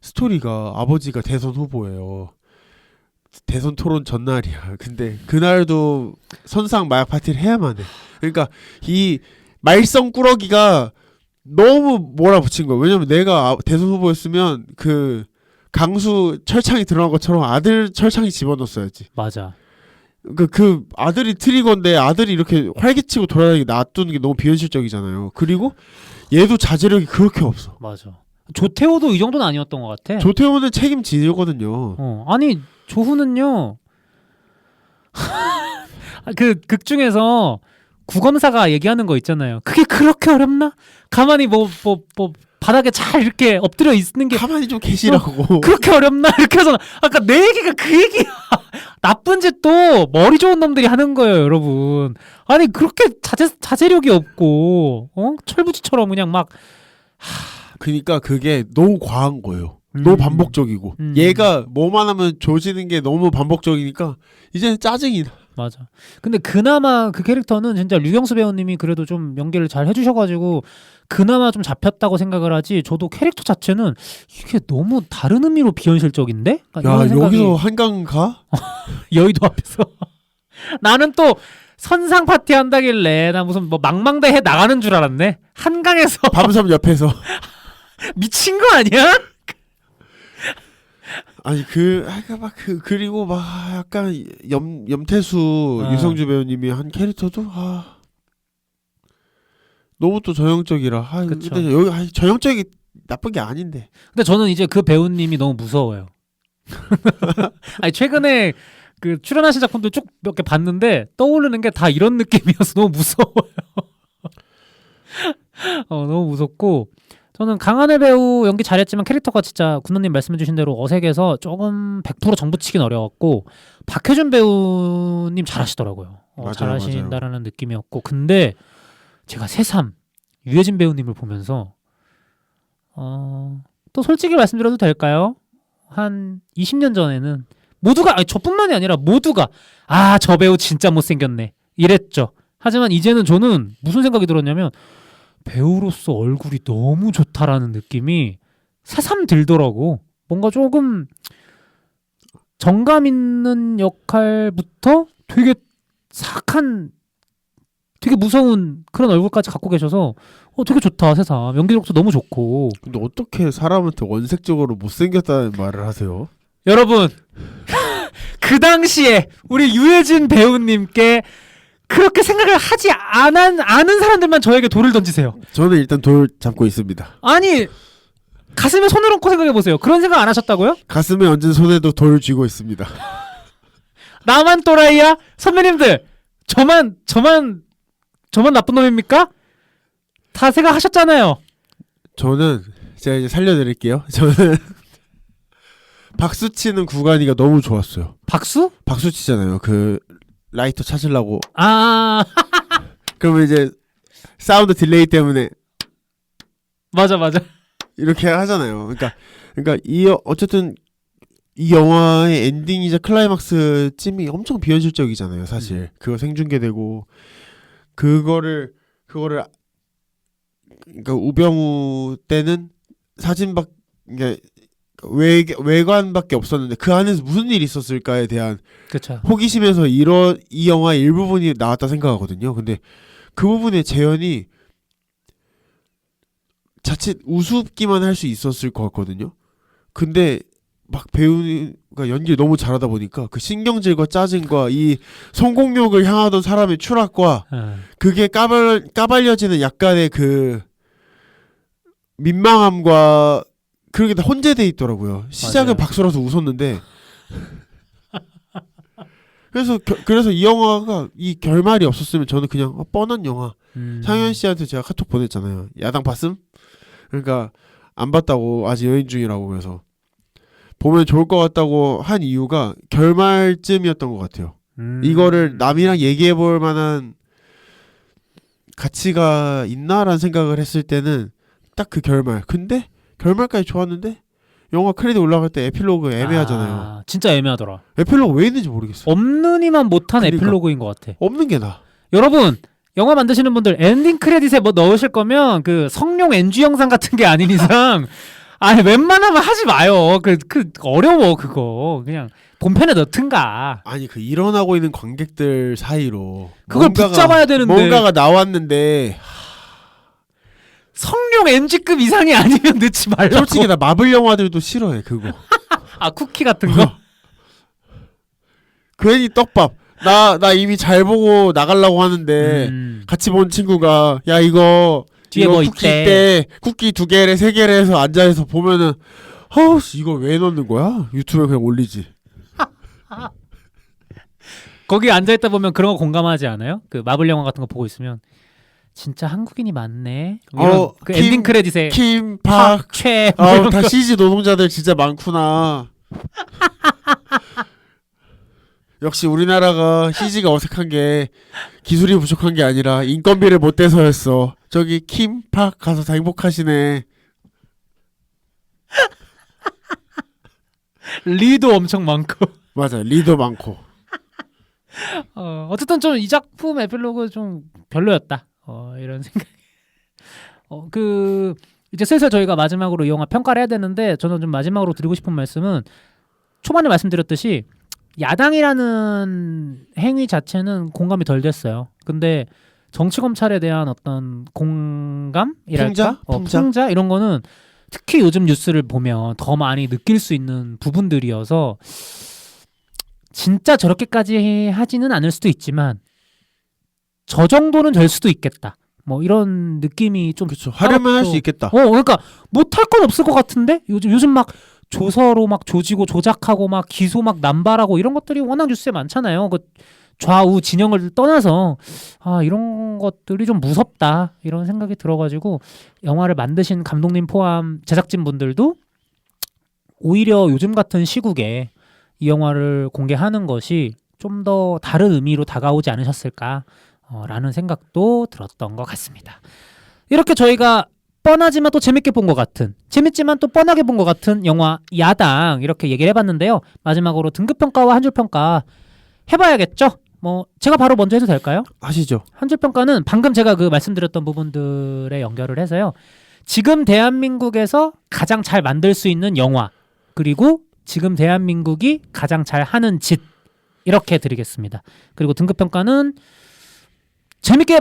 스토리가 아버지가 대선 후보예요. 대선 토론 전날이야. 근데 그날도 선상 마약 파티를 해야만 해. 그러니까 이 말썽꾸러기가 너무 몰아붙인 거야. 왜냐면 내가 대선 후보였으면 그 강수 철창이 드러난 것처럼 아들 철창이 집어넣었어야지. 맞아. 그 아들이 트리거인데 아들이 이렇게 활개치고 돌아다니게 놔두는 게 너무 비현실적이잖아요. 그리고 얘도 자제력이 그렇게 없어. 맞아. 조태호도 이 정도는 아니었던 것 같아. 조태호는 책임지거든요. 아니 조훈은요. 그 극 중에서 구검사가 얘기하는 거 있잖아요. 그게 그렇게 어렵나? 가만히 뭐 바닥에 잘 이렇게 엎드려 있는 게 가만히 좀 계시라고. 그렇게 어렵나? 이렇게 해서 아까 내 얘기가 그 얘기야. 나쁜 짓도 머리 좋은 놈들이 하는 거예요, 여러분. 아니 그렇게 자제력이 없고 철부지처럼 그냥 막 그러니까 그게 너무 과한 거예요. 너무 반복적이고 얘가 뭐만 하면 조지는 게 너무 반복적이니까 이제는 짜증이 나. 맞아. 근데 그나마 그 캐릭터는 진짜 류경수 배우님이 그래도 좀 연기를 잘 해주셔가지고 그나마 좀 잡혔다고 생각을 하지. 저도 캐릭터 자체는 이게 너무 다른 의미로 비현실적인데? 야 여기서 한강 가? 여의도 앞에서 나는 또 선상 파티 한다길래 나 무슨 뭐 망망대해 나가는 줄 알았네. 한강에서 밤섬 옆에서 미친 거 아니야? 아니 그리고 막 약간 염태수 유성주 배우님이 한 캐릭터도 너무 또 전형적이라. 근데 여기 전형적이 나쁜 게 아닌데. 근데 저는 이제 그 배우님이 너무 무서워요. 아니 최근에 그 출연하신 작품들 쭉 몇 개 봤는데 떠오르는 게 다 이런 느낌이어서 너무 무서워요. 너무 무섭고. 저는 강하늘 배우 연기 잘했지만 캐릭터가 진짜 군호님 말씀해주신 대로 어색해서 조금 100% 정붙이긴 어려웠고 박해준 배우님 잘하시더라고요. 잘하신다라는 느낌이었고 근데 제가 새삼 유해진 배우님을 보면서 또 솔직히 말씀드려도 될까요? 한 20년 전에는 모두가 아니 저뿐만이 아니라 모두가 아, 저 배우 진짜 못생겼네 이랬죠. 하지만 이제는 저는 무슨 생각이 들었냐면 배우로서 얼굴이 너무 좋다라는 느낌이 새삼 들더라고. 뭔가 조금 정감 있는 역할부터 되게 사악한 되게 무서운 그런 얼굴까지 갖고 계셔서 되게 좋다 새삼. 연기력도 너무 좋고. 근데 어떻게 사람한테 원색적으로 못생겼다는 말을 하세요? 여러분 그 당시에 우리 유해진 배우님께 그렇게 생각을 하지 않은 사람들만 저에게 돌을 던지세요. 저는 일단 돌 잡고 있습니다. 아니 가슴에 손을 얹고 생각해보세요. 그런 생각 안 하셨다고요? 가슴에 얹은 손에도 돌을 쥐고 있습니다. 나만 또라이야? 선배님들 저만 나쁜 놈입니까? 다 생각하셨잖아요. 저는 제가 이제 살려드릴게요. 저는 박수 치는 구간이가 너무 좋았어요. 박수? 박수 치잖아요. 그 라이터 찾으려고. 아 그러면 이제 사운드 딜레이 때문에 맞아 이렇게 하잖아요. 그러니까 어쨌든 이 영화의 엔딩이자 클라이막스 찜이 엄청 비현실적이잖아요. 사실 그거 생중계되고 그거를 그러니까 우병우 때는 사진밖 이게 외관밖에 없었는데 그 안에서 무슨 일이 있었을까에 대한 그쵸. 호기심에서 이 영화의 일부분이 나왔다 생각하거든요. 근데 그 부분에 재현이 자칫 우습기만 할 수 있었을 것 같거든요. 근데 막 배우가 연기를 너무 잘하다 보니까 그 신경질과 짜증과 이 성공욕을 향하던 사람의 추락과 그게 까발려지는 약간의 그 민망함과 그게 다 혼재돼 있더라고요. 시작은 맞아요. 박수라서 웃었는데 그래서 이 영화가 이 결말이 없었으면 저는 그냥 뻔한 영화. 상현 씨한테 제가 카톡 보냈잖아요. 야당 봤음? 그러니까 안 봤다고 아직 여행 중이라고 그래서 보면 좋을 것 같다고 한 이유가 결말쯤이었던 것 같아요. 이거를 남이랑 얘기해 볼 만한 가치가 있나라는 생각을 했을 때는 딱 그 결말. 근데 결말까지 좋았는데 영화 크레딧 올라갈 때 에필로그 애매하잖아요. 진짜 애매하더라. 에필로그 왜 있는지 모르겠어. 없는 이만 못한 그러니까. 에필로그인 것 같아. 없는 게 나아. 여러분 영화 만드시는 분들 엔딩 크레딧에 뭐 넣으실 거면 그 성룡 NG 영상 같은 게 아닌 이상 아니 웬만하면 하지 마요. 그 어려워 그거. 그냥 본편에 넣든가. 아니 그 일어나고 있는 관객들 사이로 그걸 붙잡아야 되는데. 뭔가가 나왔는데 성룡 NG급 이상이 아니면 넣지 말라고. 솔직히 나 마블 영화들도 싫어해 그거. 아 쿠키 같은 거? 괜히 떡밥. 나 이미 잘 보고 나가려고 하는데 같이 본 친구가 야 이거 뒤에 뭐 쿠키 있대. 쿠키 2개래 3개래 해서 앉아서 보면은 이걸 왜 넣는 거야? 유튜브에 그냥 올리지. 거기 앉아있다 보면 그런 거 공감하지 않아요? 그 마블 영화 같은 거 보고 있으면 진짜 한국인이 많네. 이런 그 엔딩 크레딧에 킴팍 최 다 CG 노동자들 진짜 많구나. 역시 우리나라가 CG가 어색한 게 기술이 부족한 게 아니라 인건비를 못 대서였어. 저기 킴팍 가서 다 행복하시네. 리도 엄청 많고. 맞아, 리더 많고. 어쨌든 좀 이 작품 에필로그 좀 별로였다. 이런 생각이. 이제 슬슬 저희가 마지막으로 이 영화 평가를 해야 되는데 저는 좀 마지막으로 드리고 싶은 말씀은 초반에 말씀드렸듯이 야당이라는 행위 자체는 공감이 덜 됐어요. 근데 정치 검찰에 대한 어떤 공감이랄까? 풍자 이런 거는 특히 요즘 뉴스를 보면 더 많이 느낄 수 있는 부분들이어서 진짜 저렇게까지 하지는 않을 수도 있지만 저 정도는 될 수도 있겠다. 뭐 이런 느낌이 좀 그렇죠. 하려면 할 수 있겠다. 그러니까 못할 건 없을 것 같은데 요즘 막 조서로 막 조지고 조작하고 막 기소 막 남발하고 이런 것들이 워낙 뉴스에 많잖아요. 그 좌우 진영을 떠나서 이런 것들이 좀 무섭다 이런 생각이 들어가지고 영화를 만드신 감독님 포함 제작진 분들도 오히려 요즘 같은 시국에 이 영화를 공개하는 것이 좀 더 다른 의미로 다가오지 않으셨을까 라는 생각도 들었던 것 같습니다. 이렇게 저희가 뻔하지만 또 재밌게 본 것 같은, 재밌지만 또 뻔하게 본 것 같은 영화 야당, 이렇게 얘기를 해봤는데요. 마지막으로 등급평가와 한 줄 평가 해봐야겠죠? 뭐 제가 바로 먼저 해도 될까요? 하시죠. 한 줄 평가는 방금 제가 그 말씀드렸던 부분들에 연결을 해서요. 지금 대한민국에서 가장 잘 만들 수 있는 영화, 그리고 지금 대한민국이 가장 잘 하는 짓, 이렇게 드리겠습니다. 그리고 등급 평가는 재밌게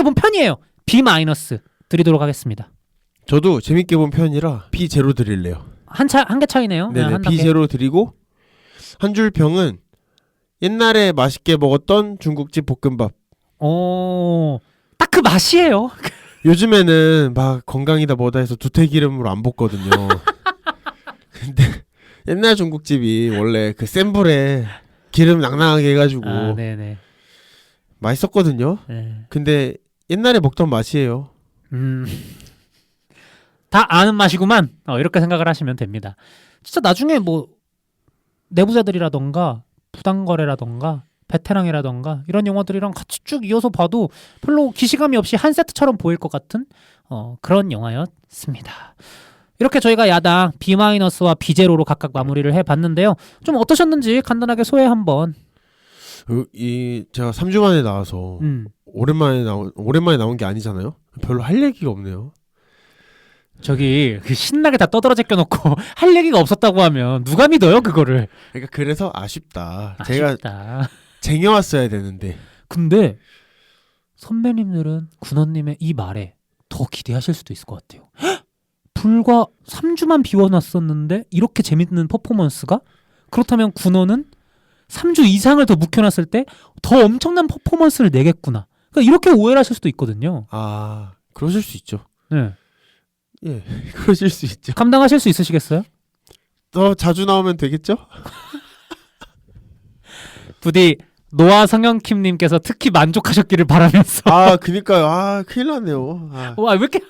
본 편이에요. B- 드리도록 하겠습니다. 저도 재밌게 본 편이라 B0 드릴래요. 한 개 차이네요. 네네, 한 단계. B0 드리고 한 줄 평은 옛날에 맛있게 먹었던 중국집 볶음밥. 딱 그 맛이에요. 요즘에는 막 건강이다 뭐다 해서 두태기름으로 안 볶거든요. 근데 옛날 중국집이 원래 그 센 불에 기름 낭낭하게 해가지고 네네. 맛있었거든요. 네. 근데 옛날에 먹던 맛이에요. 다 아는 맛이구만. 이렇게 생각을 하시면 됩니다. 진짜 나중에 뭐 내부자들이라던가 부당거래라던가 베테랑이라던가 이런 영화들이랑 같이 쭉 이어서 봐도 별로 기시감이 없이 한 세트처럼 보일 것 같은 그런 영화였습니다. 이렇게 저희가 야당 B-와 B0로 각각 마무리를 해봤는데요. 좀 어떠셨는지 간단하게 소개 한번. 제가 3주 만에 나와서 오랜만에 나온 게 아니잖아요. 별로 할 얘기가 없네요. 저기 신나게 다 떠들어 제껴놓고 할 얘기가 없었다고 하면 누가 믿어요 그거를. 그러니까 그래서 아쉽다. 아쉽다. 제가 쟁여왔어야 되는데. 근데 선배님들은 군원님의 이 말에 더 기대하실 수도 있을 것 같아요. 헉! 불과 3주만 비워놨었는데 이렇게 재밌는 퍼포먼스가? 그렇다면 군원은 3주 이상을 더 묵혀놨을 때 더 엄청난 퍼포먼스를 내겠구나. 그러니까 이렇게 오해를 하실 수도 있거든요. 아, 그러실 수 있죠. 네. 예, 그러실 수 있죠. 감당하실 수 있으시겠어요? 더 자주 나오면 되겠죠? 부디 노아 성현킴님께서 특히 만족하셨기를 바라면서. 아, 그니까요. 큰일 났네요. 와, 왜 이렇게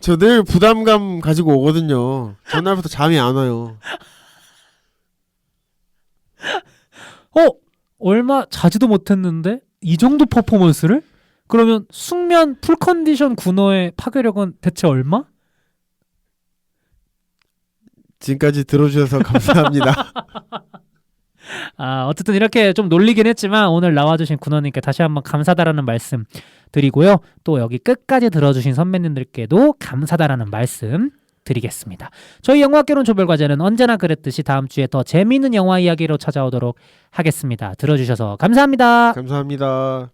저 늘 부담감 가지고 오거든요. 전날부터 잠이 안 와요. 얼마 자지도 못했는데 이 정도 퍼포먼스를? 그러면 숙면 풀컨디션 군어의 파괴력은 대체 얼마? 지금까지 들어주셔서 감사합니다. 어쨌든 이렇게 좀 놀리긴 했지만 오늘 나와주신 군원님께 다시 한번 감사하다라는 말씀 드리고요. 또 여기 끝까지 들어주신 선배님들께도 감사하다라는 말씀 드리겠습니다. 저희 영화학개론 조별과제는 언제나 그랬듯이 다음 주에 더 재미있는 영화 이야기로 찾아오도록 하겠습니다. 들어주셔서 감사합니다. 감사합니다.